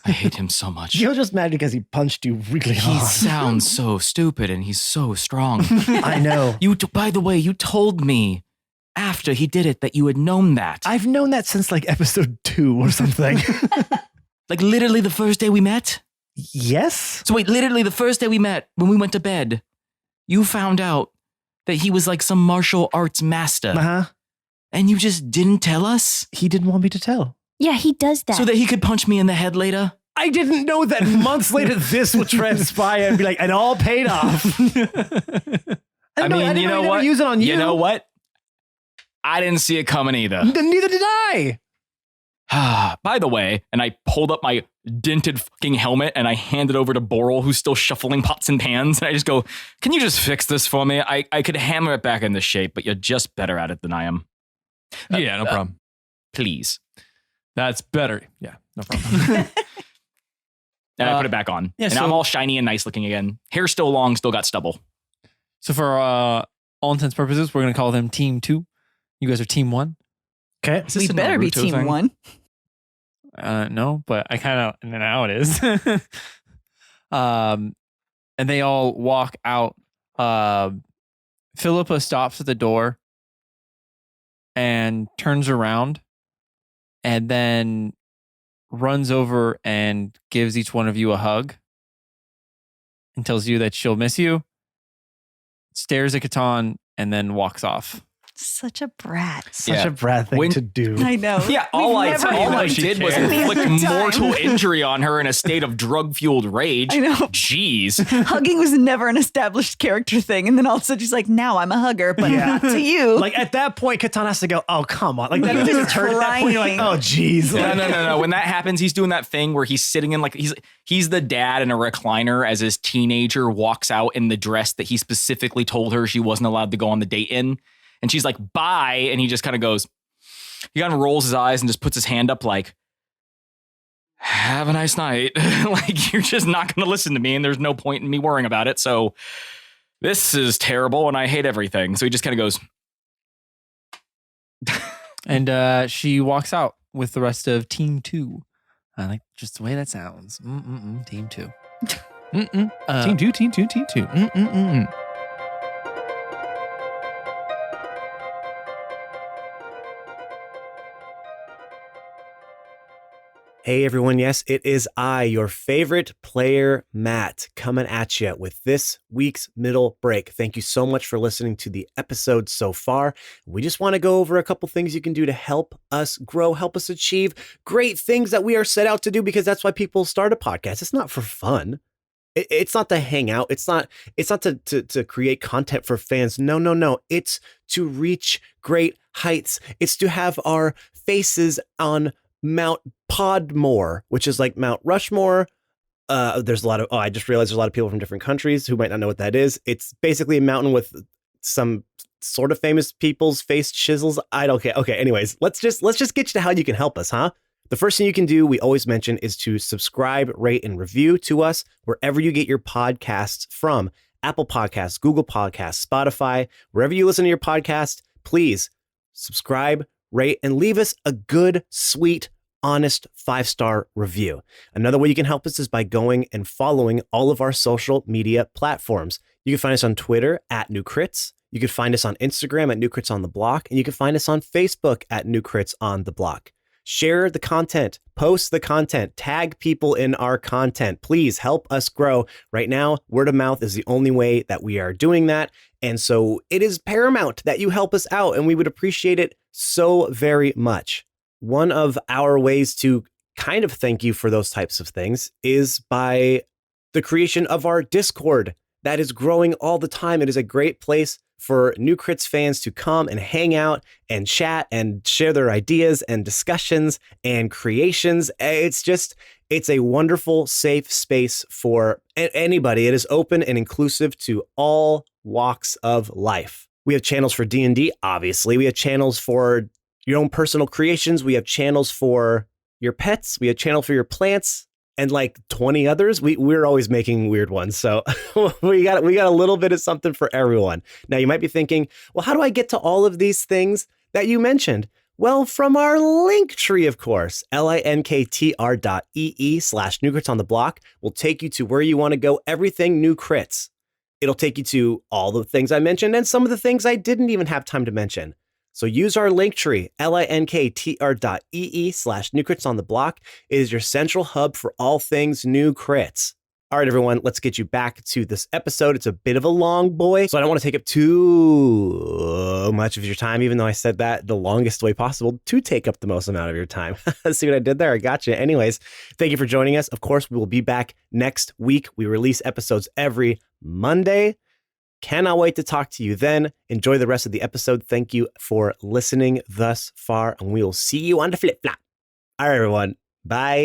I hate him so much. You're just mad because he punched you really He hard. sounds so stupid and he's so strong. I know. By the way, you told me after he did it that you had known that. I've known that since like episode 2 or something. Like literally the first day we met? Yes. So wait, literally the first day we met when we went to bed, you found out that he was like some martial arts master. Uh-huh. And you just didn't tell us? He didn't want me to tell. Yeah, he does that. So that he could punch me in the head later? I didn't know that months later this would transpire and be like, and all paid off. I mean, you know what? Use it on you. You know what? I didn't see it coming either. Neither did I. By the way, and I pulled up my dented fucking helmet and I hand it over to Boral, who's still shuffling pots and pans. And I just go, can you just fix this for me? I could hammer it back into shape, but you're just better at it than I am. Yeah, no problem. Please. That's better. Yeah, no problem. And I put it back on. yeah, and so- I'm all shiny and nice looking again. Hair still long, still got stubble. So for all intents and purposes, we're going to call them Team 2. You guys are Team 1. Okay. Is this we a better be Naruto team thing? 1. No, but I kind of now it is. And they all walk out. Philippa stops at the door and turns around and then runs over and gives each one of you a hug and tells you that she'll miss you, stares at Catan, and then walks off. Such a brat. Such a brat thing to do. I know. Yeah, all I did was cared. inflict Every time. mortal injury on her in a state of drug-fueled rage. I know. Jeez. Hugging was never an established character thing. And then all of a sudden she's like, now I'm a hugger, but Yeah. not to you. Like at that point, Catan has to go, oh, come on. Like that You're just just hurt at that point. You're like, trying. oh, geez. No, Like, no. When that happens, he's doing that thing where he's sitting in like he's the dad in a recliner as his teenager walks out in the dress that he specifically told her she wasn't allowed to go on the date in. And she's like, bye. And he just kind of goes, he kind of rolls his eyes and just puts his hand up like, have a nice night. Like, you're just not going to listen to me and there's no point in me worrying about it. So this is terrible and I hate everything. So he just kind of goes. And she walks out with the rest of Team 2. I like just the way that sounds. Team 2. Team 2, team 2, team 2. Hey everyone, yes, it is I, your favorite player, Matt, coming at you with this week's middle break. Thank you so much for listening to the episode so far. We just want to go over a couple things you can do to help us grow, help us achieve great things that we are set out to do, because that's why people start a podcast. It's not for fun. It's not to hang out. It's not to create content for fans. No. It's to reach great heights. It's to have our faces on Mount Podmore, which is like Mount Rushmore. There's a lot of, I just realized there's a lot of people from different countries who might not know what that is. It's basically a mountain with some sort of famous people's face chisels. I don't care. Okay. Anyways, let's just get you to how you can help us, huh? The first thing you can do, we always mention, is to subscribe, rate, and review to us wherever you get your podcasts from. Apple Podcasts, Google Podcasts, Spotify, wherever you listen to your podcast, please subscribe, rate, and leave us a good, sweet, honest 5-star review. Another way you can help us is by going and following all of our social media platforms. You can find us on Twitter at New Crits. You can find us on Instagram at New Crits on the Block, and you can find us on Facebook at New Crits on the Block. Share the content, post the content, tag people in our content. Please help us grow. Right now, word of mouth is the only way that we are doing that. And so it is paramount that you help us out, and we would appreciate it so very much. One of our ways to kind of thank you for those types of things is by the creation of our Discord that is growing all the time. It is a great place for New Crits fans to come and hang out and chat and share their ideas and discussions and creations. It's a wonderful, safe space for anybody. It is open and inclusive to all walks of life. We have channels for D&D, obviously. We have channels for your own personal creations. We have channels for your pets. We have channel for your plants. And like 20 others, we're always making weird ones. So we got a little bit of something for everyone. Now you might be thinking, well, how do I get to all of these things that you mentioned? Well, from our link tree, of course, linktr.ee/New Crits on the Block will take you to where you want to go. Everything New Crits. It'll take you to all the things I mentioned and some of the things I didn't even have time to mention. So use our link tree, linktr.ee/New Crits on the Block. It is your central hub for all things New Crits. All right, everyone, let's get you back to this episode. It's a bit of a long boy, so I don't want to take up too much of your time, even though I said that the longest way possible to take up the most amount of your time. See what I did there? I got you. Anyways, thank you for joining us. Of course, we will be back next week. We release episodes every Monday. Cannot wait to talk to you then. Enjoy the rest of the episode. Thank you for listening thus far, and we will see you on the flip flop. All right, everyone. Bye.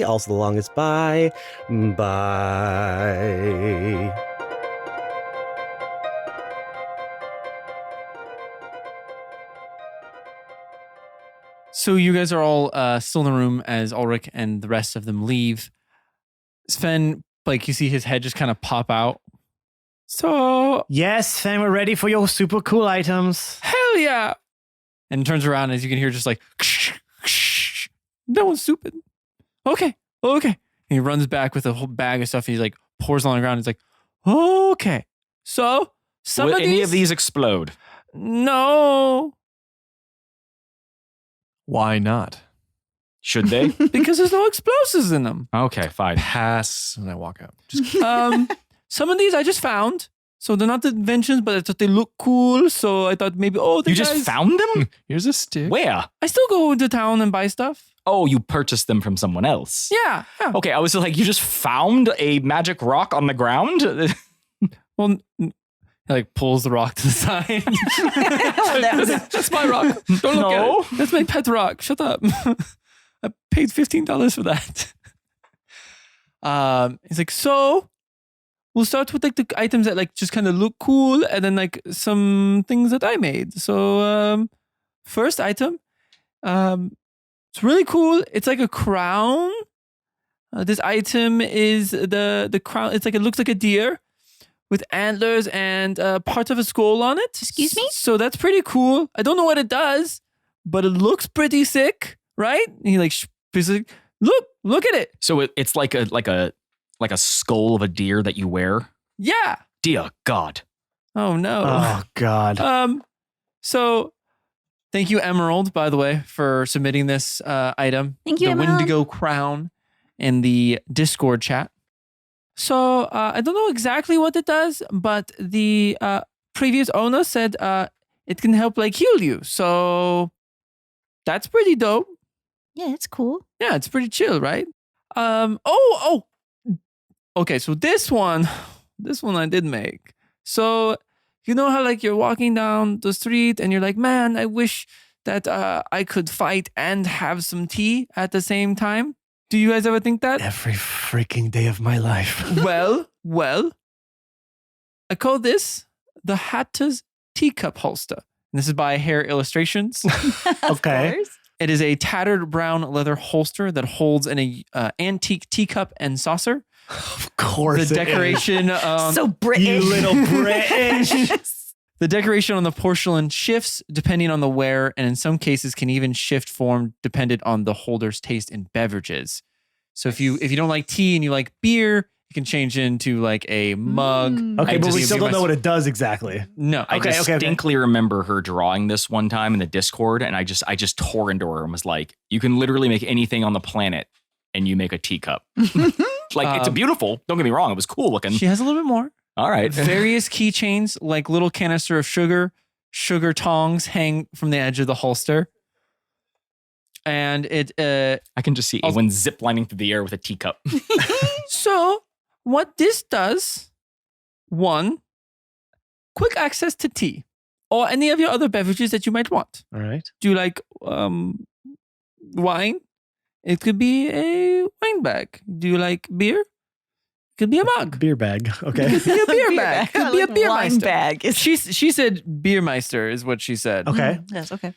Also the longest bye. Bye. So you guys are all still in the room as Ulrich and the rest of them leave. Sven, like you see his head just kind of pop out. So Yes, Fang, we're ready for your super cool items. hell yeah! And turns around as you can hear just like that one's stupid. Okay. And he runs back with a whole bag of stuff. He like pours it on the ground. He's like, okay. So some Will of any these, of these explode? no, Why not? Should they? because there's no explosives in them. Okay, fine. Pass. And I walk out. Just Some of these I just found. So they're not the inventions, but I thought they look cool. So I thought maybe, You guys, just found them? here's a stick. Where? I still go into town and buy stuff. Oh, you purchased them from someone else. Yeah. Okay, I was like, you just found a magic rock on the ground? Well, he like pulls the rock to the side. That's my rock. Don't look at it. That's my pet rock. Shut up. I paid $15 for that. He's like, so we'll start with like the items that like just kind of look cool, and then like some things that I made. So first item, it's really cool. It's like a crown. This item is the crown. It's like it looks like a deer with antlers and part of a skull on it. Excuse me? So that's pretty cool. I don't know what it does, but it looks pretty sick, right? And he like basically look at it. So it's like a like a skull of a deer that you wear? Yeah. Dear God. Oh no. Oh God. So thank you, Emerald, by the way, for submitting this item. Thank you, the Emerald. Wendigo crown in the Discord chat. So I don't know exactly what it does, but the previous owner said it can help like heal you. So that's pretty dope. Yeah, it's cool. Yeah, it's pretty chill, right? Okay, so this one I did make. So you know how like you're walking down the street and you're like, man, I wish that I could fight and have some tea at the same time. Do you guys ever think that? Every freaking day of my life. Well, I call this the Hatta's Teacup holster. And this is by Hair Illustrations. Okay. Of course. It is a tattered brown leather holster that holds an antique teacup and saucer. Of course. The decoration, So British. You little British. the decoration on the porcelain shifts depending on the wearer, and in some cases can even shift form dependent on the holder's taste in beverages. So if you don't like tea and you like beer, you can change into like a mug. Okay, I but we just- still don't know what it does exactly. No, I Okay, okay, okay. distinctly remember her drawing this one time in the Discord, and I just tore into her and was like, "You can literally make anything on the planet, and you make a teacup. Like it's beautiful. Don't get me wrong; it was cool looking. she has a little bit more. All right, Various keychains, like little canister of sugar tongs hang from the edge of the holster. And it I can just see I'll- Awen ziplining through the air with a teacup. so what this does, one, quick access to tea or any of your other beverages that you might want. All right. Do you like wine? It could be a wine bag. Do you like beer? It could be a mug. Beer bag. Okay. It could be a beer bag. It could be a beer wine meister. bag. She said Beermeister is what she said. Okay. Yes, okay.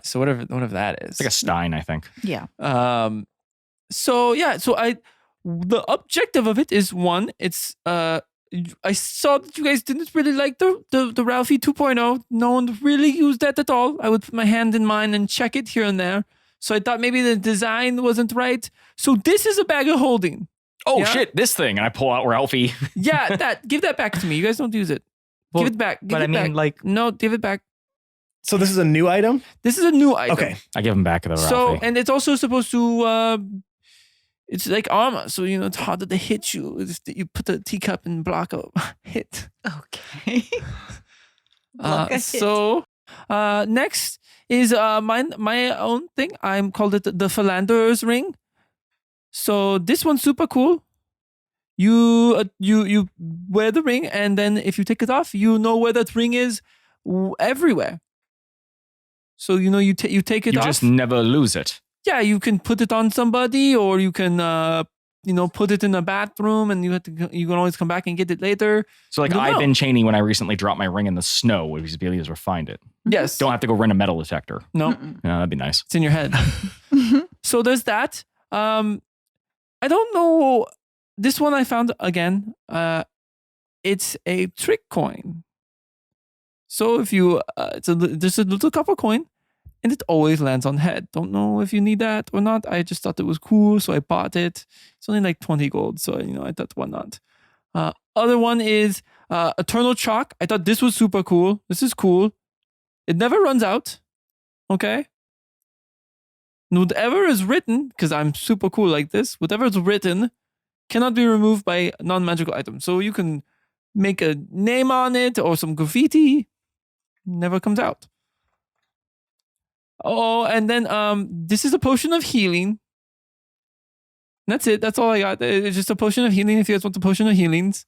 So whatever that is. It's like a Stein, I think. Yeah. So the objective of it is one, it's I saw that you guys didn't really like the Ralphie 2.0. No one really used that at all. I would put my hand in mine and check it here and there. So I thought maybe the design wasn't right. So this is a bag of holding. Oh Yeah. shit! This thing, and I pull out Ralphie. Yeah, give that back to me. You guys don't use it. Well, give it back. Give but it I mean, back. like, No, give it back. So this is a new item? This is a new item. Okay. I give him back the So, Ralphie. and it's also supposed to, it's like armor. So, it's harder to hit you. You put the teacup and block a hit. Okay. Block a hit. So, next is my own thing. I'm called it the Philanders Ring. So this one's super cool. You wear the ring, and then if you take it off, you know where that ring is everywhere. So you take it You off. just never lose it. Yeah, you can put it on somebody, or you can put it in a bathroom, and you can always come back and get it later. So like I don't I've know. been chaining when I recently dropped my ring in the snow. We used to be able to find it. Yes. Don't have to go rent a metal detector. No, Yeah, that'd be nice. it's in your head. So there's that. I don't know. This one I found again. It's a trick coin. So if you, there's a little copper coin, and it always lands on head. Don't know if you need that or not. I just thought it was cool, so I bought it. It's only like 20 gold, so I thought why not. Other one is Eternal Chalk. I thought this was super cool. This is cool. It never runs out. Okay. And whatever is written, because I'm super cool like this, whatever is written cannot be removed by non-magical items. So you can make a name on it or some graffiti. Never comes out. Oh, and then this is a potion of healing. That's it. That's all I got. It's just a potion of healing if you guys want the potion of healings.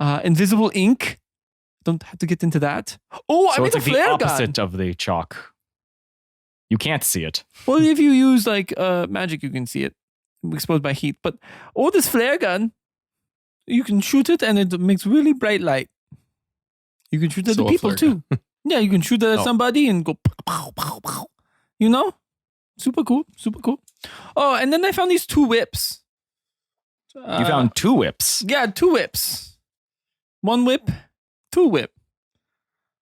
Invisible ink. Don't have to get into that. Oh, So I it's made a like the flare gun. opposite of the chalk. You can't see it. Well, if you use like magic, you can see it exposed by heat. But this flare gun, you can shoot it and it makes really bright light. You can shoot at So the a people flare too. Yeah, you can shoot at Oh. somebody and go pow, pow, pow. Super cool, super cool. Oh, and then I found these 2 whips. You found 2 whips. Yeah, 2 whips. 1 whip, 2 whip.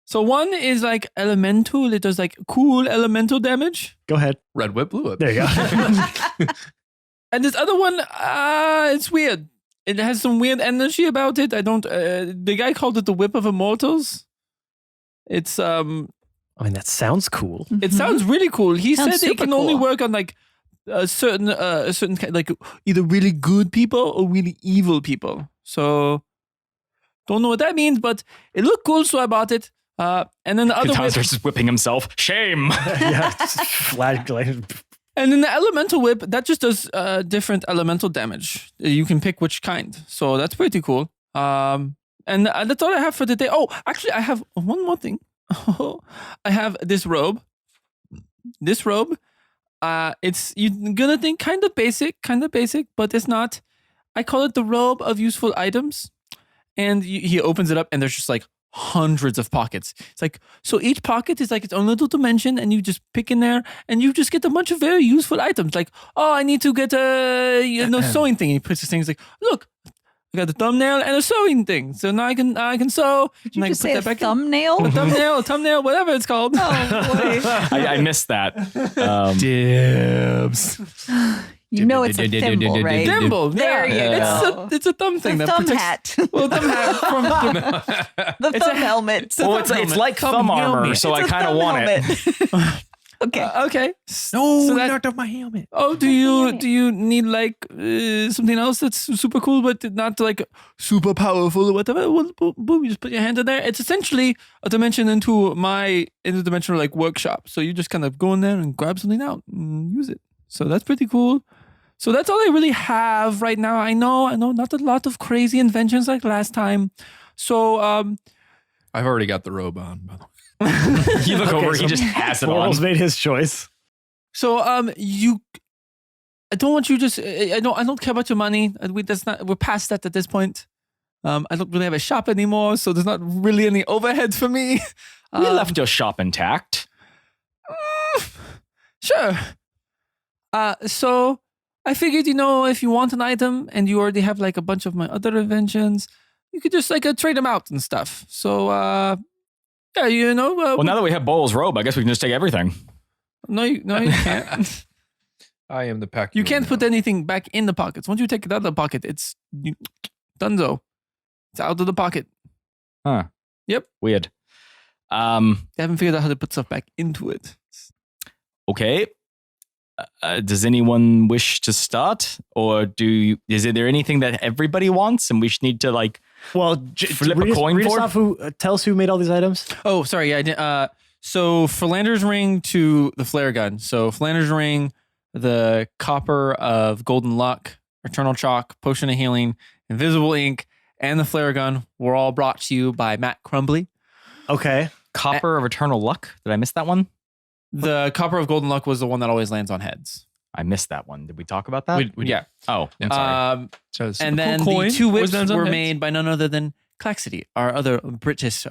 So one is like elemental. It does like cool elemental damage. Go ahead. Red whip, blue whip. There you go. And this other one, it's weird. it has some weird energy about it. I don't. The guy called it the Whip of Immortals. It's I mean, that sounds cool. It sounds really cool. He Sounds said it super can only cool. work on like a certain kind, like either really good people or really evil people. So don't know what that means, but it looked cool, so I bought it. And then the other Catan whip, starts just whipping himself. Shame. Yeah, just flat. and then the elemental whip that just does different elemental damage. You can pick which kind, so that's pretty cool. And that's all I have for today. Oh, actually, I have one more thing. I have this robe. This robe. It's you're gonna think kind of basic, but it's not. I call it the robe of useful items. And he opens it up, and there's just like hundreds of pockets. It's like, so each pocket is like its own little dimension, and you just pick in there, and you just get a bunch of very useful items. Like, oh, I need to get a sewing thing. And he puts this thing. He's like, look, I got a thumbnail and a sewing thing. So now I can sew. Did you and I just can say put a that back thumbnail? a thumbnail, whatever it's called. Oh, boy. I missed that. Dibs. You know it's a thimble, right? Thimble. There yeah. you go. It's a thumb thing The that thumb protects. hat. Well, thumb hat from The thumb helmet. Well, it's like thumb armor, so I kind of want it. Okay. Okay. No, So he that- knocked off my helmet. Oh, do you need like something else that's super cool but not like super powerful or whatever? Well, boom, you just put your hand in there. It's essentially a dimension into my interdimensional like workshop. So you just kind of go in there and grab something out and use it. So that's pretty cool. So that's all I really have right now. I know, not a lot of crazy inventions like last time. So I've already got the robe on, by the way. You look over, so he just has it on. Mortal's made his choice. So I don't want you just I don't care about your money. We're past that at this point. I don't really have a shop anymore, so there's not really any overhead for me. We left your shop intact. Sure. So I figured, if you want an item and you already have like a bunch of my other inventions, you could just like trade them out and stuff. So yeah, Well, now that we have Bowl's robe, I guess we can just take everything. no, you can't. I am the pack. You can't put anything back in the pockets. Once you take it out of the pocket, it's donezo. It's out of the pocket. Huh. Yep. Weird. They haven't figured out how to put stuff back into it. Okay. Does anyone wish to start, or is there anything that everybody wants and we should need to like Well, flip a coin read us for? off tell us who made all these items. Oh, sorry. Yeah, I did. So Philanders Ring to the flare gun. So Philanders Ring, the copper of golden luck, eternal chalk, potion of healing, invisible ink, and the flare gun were all brought to you by Matt Crumbly. Okay. Copper of Eternal Luck? Did I miss that one? The copper of golden luck was the one that always lands on heads. I missed that one. Did we talk about that? We Yeah. Oh, I'm sorry. So it's And a then cool coin. the two whips Always lands on were heads. made by none other than Claxity, our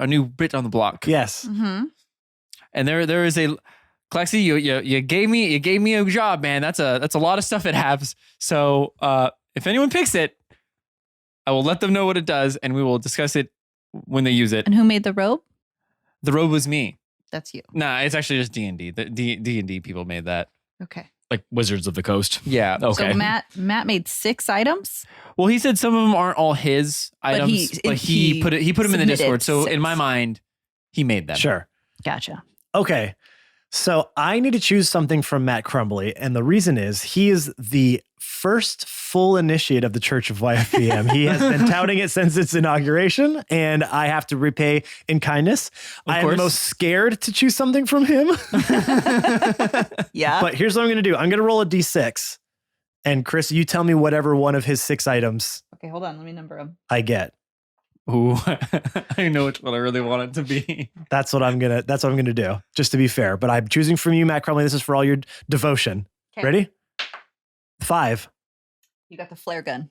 new Brit on the block. Yes. Mm-hmm. And there is a Claxity. You gave me a job, man. That's a lot of stuff it has. So if anyone picks it, I will let them know what it does, and we will discuss it when they use it. And who made the robe? The robe was me. That's you. Nah, it's actually just D&D. The D&D people made that. Okay. Like Wizards of the Coast. Yeah. Okay. So Matt made 6 items. Well, he said some of them aren't all his items, but he put them in the submitted Discord. So 6. in my mind, he made them. Sure. Gotcha. Okay. So I need to choose something from Matt Crumbly. And the reason is he is the first full initiate of the Church of YFPM. He has been touting it since its inauguration, and I have to repay in kindness. I am course. most scared to choose something from him. Yeah. But here's what I'm going to do. I'm going to roll a D6. And Chris, you tell me whatever one of his 6 items Okay, hold on. Let me number them. I get. Ooh, I know which one I really want it to be. That's what I'm gonna do, just to be fair. But I'm choosing from you, Matt Crumley. This is for all your devotion. Okay. Ready? 5. You got the flare gun.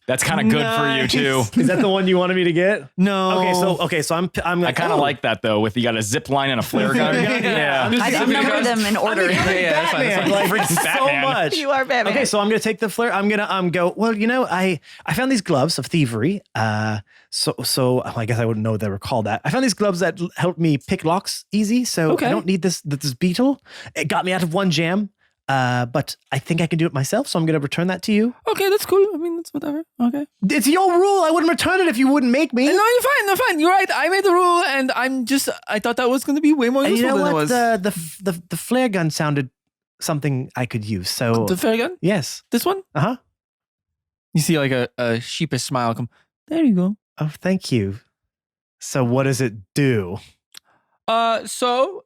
That's kind of good for you too. Is that the one you wanted me to get? No. Okay, so I'm I kind of like that though. With you got a zip line and a flare gun. Yeah. I didn't number them in order. that's fine, that's fine. Like, Freaking so Batman. much. You are Batman. Okay, so I'm gonna take the flare. I'm gonna go. Well, I found these gloves of thievery. So I guess I wouldn't know they were called that. I found these gloves that help me pick locks easy. So Okay. I don't need this beetle. It got me out of one jam. But I think I can do it myself, so I'm going to return that to you. Okay, that's cool. I mean, that's whatever. Okay. It's your rule. I wouldn't return it if you wouldn't make me. No, you're fine. No, fine. You're right. I made the rule, and I thought that was going to be way more And useful you know than what? it was. The flare gun sounded something I could use. So The flare gun? yes. This one? Uh-huh. You see like a sheepish smile come. There you go. Oh, thank you. So what does it do? So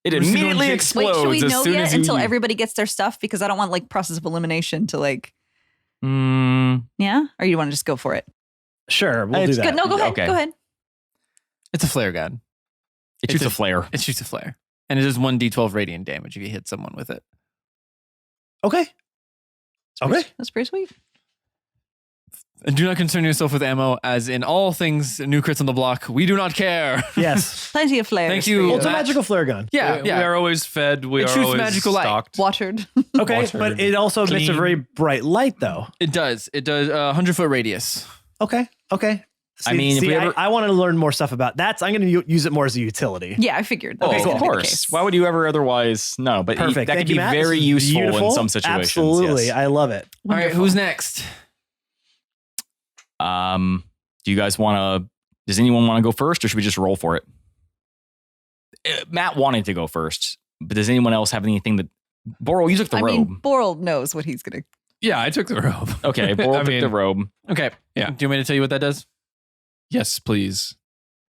It We're just immediately going to- explodes Wait, should we as know soon yet as you until everybody gets their stuff? Because I don't want like process of elimination to like, Mm, yeah? Or you want to just go for it? Sure, we'll do It's that. Good. No, go ahead. Okay. Go ahead. it's a flare gun. it shoots a flare. It shoots a flare. And it does 1d12 radiant damage if you hit someone with it. Okay. Okay. That's pretty sweet. And do not concern yourself with ammo, as in all things new crits on the block, we do not care. Yes. Plenty of flares. Thank for you. Well, it's a Matt. magical flare gun. Yeah, We yeah. are always fed. We It are shoots always magical light. stocked. Watered. Okay, Watered, but it also emits a clean. very bright light, though. It does. It does 100-foot radius. Okay. Okay. I mean, if we ever- I want to learn more stuff about that. So I'm going to use it more as a utility. Yeah, I figured. Oh, that was of gonna be the course. case. Why would you ever otherwise? No, but Perfect. that Thank could you, be Matt. very This is useful beautiful. in some situations. Absolutely. yes. I love it. All right, Wonderful. who's next? Do you guys want to? Does anyone want to go first, or should we just roll for it? Matt wanted to go first, but does anyone else have anything that? Boral, you took the I robe. mean, Boral knows what he's going to. Yeah, I took the robe. Okay, Boral I took mean, the robe. Okay. Yeah. Do you want me to tell you what that does? Yes, please.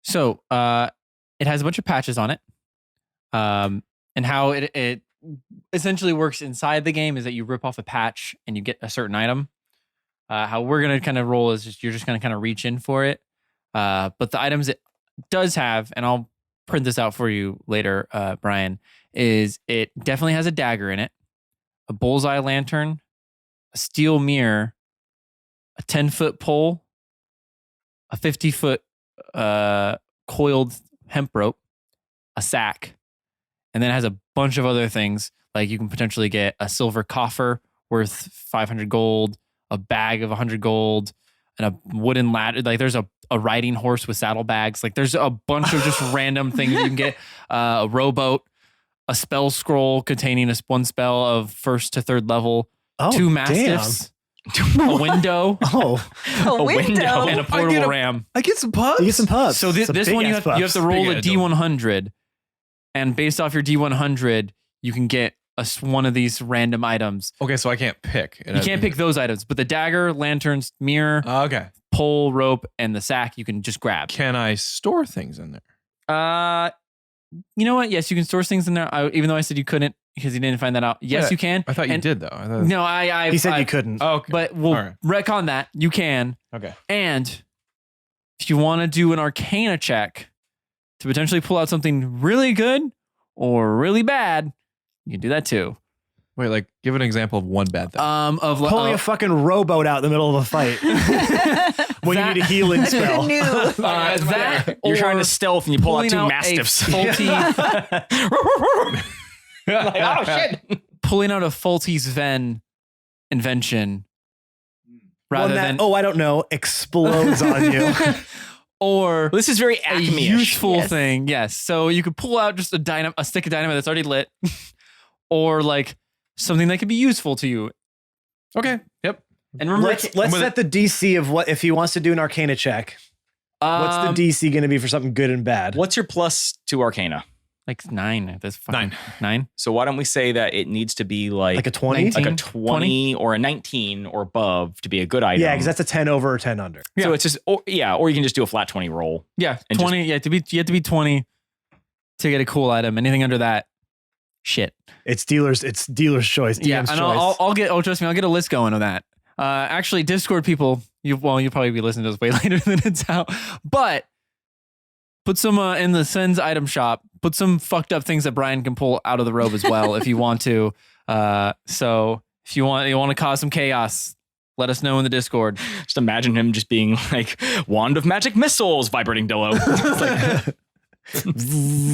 So it has a bunch of patches on it. And how it essentially works inside the game is that you rip off a patch and you get a certain item. How we're going to kind of roll is you're just going to kind of reach in for it. But the items it does have, and I'll print this out for you later, Brian, is it definitely has a dagger in it, a bullseye lantern, a steel mirror, a 10-foot pole, a 50-foot coiled hemp rope, a sack, and then it has a bunch of other things. Like you can potentially get a silver coffer worth 500 gold, a bag of 100 gold, and a wooden ladder. Like there's a riding horse with saddlebags. Like there's a bunch of just random things you can get. A rowboat, a spell scroll containing one spell of 1st to 3rd level, Oh, 2 mastiffs, a window, Oh, A window. and a portable ram. I get some pugs. you get some pubs. So this Some one you big-ass have pubs. to roll a Big item. D100, and based off your D100, you can get one of these random items. Okay, so I can't pick. You can't pick those items, but the dagger, lanterns, mirror, Okay. pole, rope, and the sack you can just grab. Can I store things in there? You know what? Yes, you can store things in there. Even though I said you couldn't because you didn't find that out. Yes, Yeah, you can. I thought you And- did though. I thought, No, I. He said I- you couldn't. Oh, okay. But we'll All right. retcon that. You can. Okay. And if you want to do an Arcana check to potentially pull out something really good or really bad, you can do that too. Wait, like give an example of one bad thing. Of Pulling a fucking rowboat out in the middle of a fight when you need a healing spell. New. that You're trying or to stealth and you pull out pulling 2 out a mastiffs. faulty, Like, oh shit! pulling out a faulty Sven invention rather One that, than I don't know, explodes on you. or This is very a Acme-ish. useful Yes. thing. Yes. So you could pull out just a stick of dynamite that's already lit, or like something that could be useful to you. Okay. Yep. And remember, Let's set the DC of what if he wants to do an Arcana check. What's the DC going to be for something good and bad? What's your plus to Arcana? like 9. That's fucking 9. 9. So why don't we say that it needs to be like Like a 20? 19? like a 20 or a 19 or above to be a good item. Yeah, because that's a 10 over or 10 under. So it's just or you can just do a flat 20 roll. Yeah, And 20. You have to be 20 to get a cool item. Anything under that, shit. It's dealer's choice. DM's Yeah, and choice. I'll get. Oh, trust me, I'll get a list going on that. Actually, Discord people, you'll probably be listening to this way later than it's out. But put some in the Sen's item shop. Put some fucked up things that Brian can pull out of the robe as well, if you want to. So if you want to cause some chaos, let us know in the Discord. Just imagine him just being like wand of magic missiles vibrating Dillo. It's like,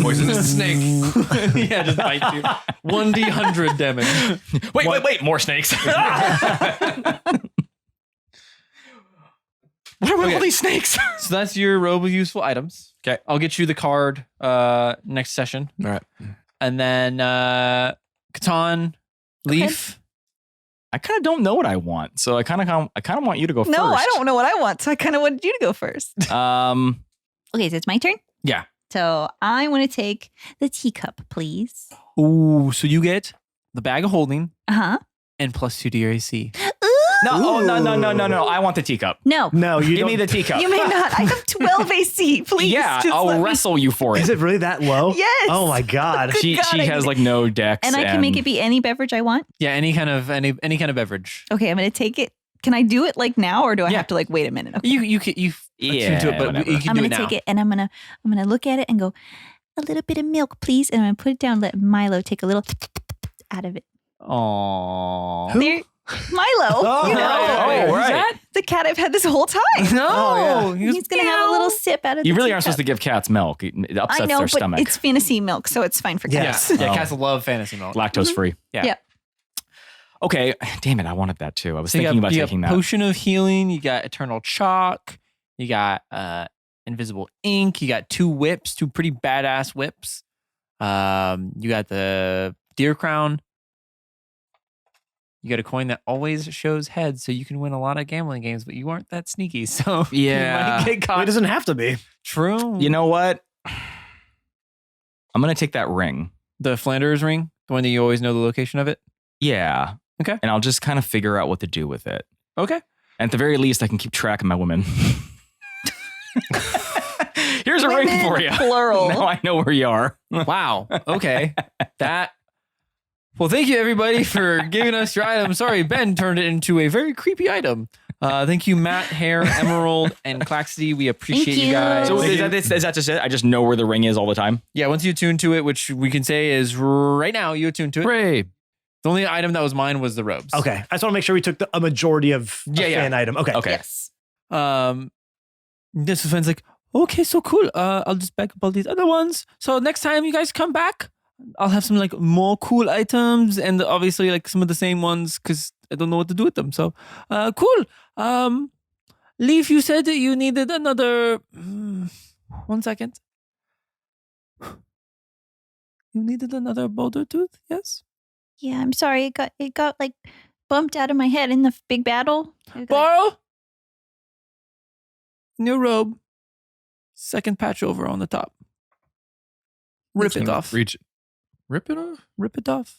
Poisonous snake. Yeah, just bite you. 1d100 damage. wait, more snakes. What are with all these snakes? So that's your robe of useful items. Okay. I'll get you the card next session. All right. And then Catan, Leaf. I kind of don't know what I want, so I kind of want you to go first. No, I don't know what I want, so I kind of wanted you to go first. Okay, so it's my turn? Yeah. So I want to take the teacup, please. Ooh, so you get the bag of holding Uh-huh. and +2 to your AC. No, no. I want the teacup. No. No, you Give don't. me the teacup. You may not. I have 12 AC, please. Yeah, just let I'll me- wrestle you for it. Is it really that low? Yes. Oh my God. Good She God, I has can- like no decks, And I can make it be any beverage I want. Yeah, any kind of beverage. Okay, I'm going to take it. Can I do it like now, or do I Yeah. have to like wait a minute? Okay. You Yeah, attune to it, but whatever. you can I'm do going it to now. take it and I'm gonna look at it and go, a little bit of milk, please. And I'm going to put it down, let Milo take a little out of it. Aww. There, Milo, you know, right. Who's right. that? the cat I've had this whole time. No, Oh, he was He's going to have a little sip out of You the really aren't teacup. supposed to give cats milk. It upsets I know, their but stomach. it's fantasy milk, so it's fine for Yeah, cats. yeah. Oh. Cats love fantasy milk. Lactose free. Yeah. Yeah. Okay, damn it, I wanted that too. I was So thinking about you taking got that. potion of healing. You got eternal chalk. You got invisible ink. You got 2 whips, 2 pretty badass whips. You got the deer crown. You got a coin that always shows heads, so you can win a lot of gambling games, but you aren't that sneaky, so Yeah. you might get It caught. doesn't have to be. True. You know what? I'm gonna take that ring. The Philanders Ring, the one that you always know the location of it. Yeah. Okay. And I'll just kind of figure out what to do with it. Okay. And at the very least, I can keep track of my women. Here's a ring Women, for you. plural. Now I know where you are. Wow. Okay. Well, thank you everybody for giving us your item. Sorry, Ben turned it into a very creepy item. Thank you, Matt, Hare, Emerald, and Claxity. We appreciate you you. guys. So is that just it? I just know where the ring is all the time? Yeah, once you attune to it, which we can say is right now, you attune to it. Hooray. The only item that was mine was the robes. Okay. I just want to make sure we took a majority of a Yeah. fan item. Okay. Okay. Yes. This friend's like, okay, so cool. I'll just back up all these other ones. So next time you guys come back, I'll have some like more cool items and obviously like some of the same ones because I don't know what to do with them. So cool. Leaf, you said that you needed another 1 second. You needed another boulder tooth, yes? Yeah, I'm sorry. It got like bumped out of my head in the big battle. It got- Borrow in your robe. Second patch over on the top. Rip it off. Reach it. Rip it off? Rip it off.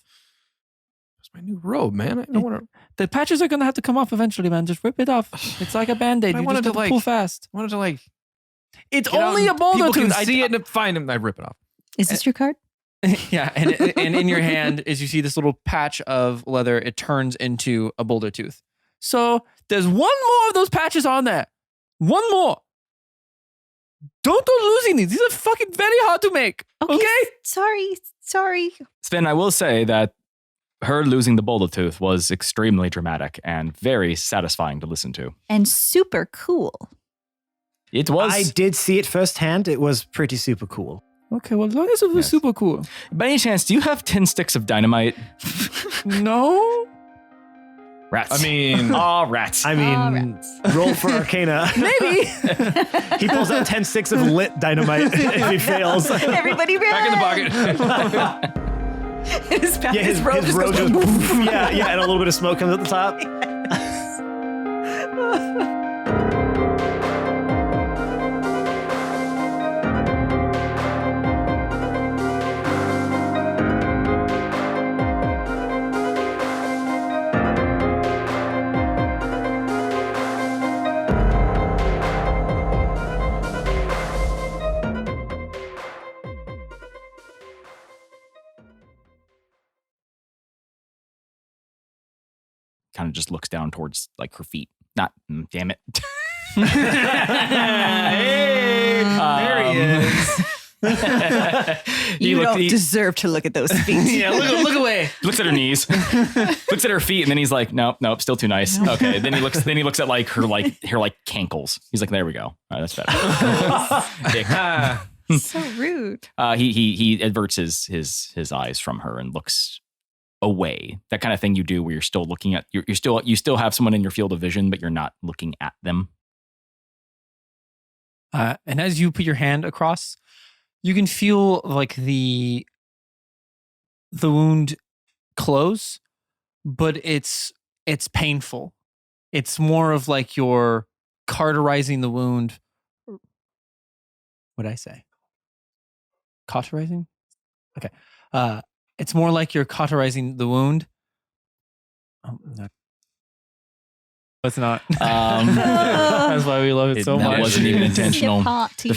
That's my new robe, man. I don't want to. The patches are gonna have to come off eventually, man. Just rip it off. It's like a band-aid. I You wanted just have to, to like- pull fast. I wanted to like. It's get out only a and boulder people tooth. can see it and find him. I rip it off. Is this your card? Yeah, and in your hand, as you see this little patch of leather, it turns into a boulder tooth. So there's one more of those patches on there. One more. Don't go losing these. These are fucking very hard to make. Okay? Sorry. Sven, I will say that her losing the boulder tooth was extremely dramatic and very satisfying to listen to. And super cool. It was. I did see it firsthand. It was pretty super cool. Okay, well, as long as it was Yes. super cool. By any chance, do you have 10 sticks of dynamite? No? Rats. I mean, Aw, rats. I mean, roll for Arcana. Maybe. He pulls out 10 sticks of lit dynamite if he fails. Everybody back in the ran. pocket. his, Yeah, his robe just robe goes just, yeah, and a little bit of smoke comes at the top. Kind of just looks down towards like her feet. Not, damn it. Hey, there he is. You don't deserve to look at those feet. Yeah, look away. Looks at her knees, looks at her feet, and then he's like, nope, still too nice. Okay. Then he looks at like her cankles. He's like, there we go. All right, that's better. Dick. So rude. He averts his eyes from her and looks away. That kind of thing you do where you're still looking at you still have someone in your field of vision, but you're not looking at them. And as you put your hand across, you can feel like the wound close, but it's painful. It's more of like you're cauterizing the wound. What'd I say? Cauterizing? Okay. It's more like you're cauterizing the wound. Oh, no. It's not. That's why we love it so that much. wasn't even intentional. Party.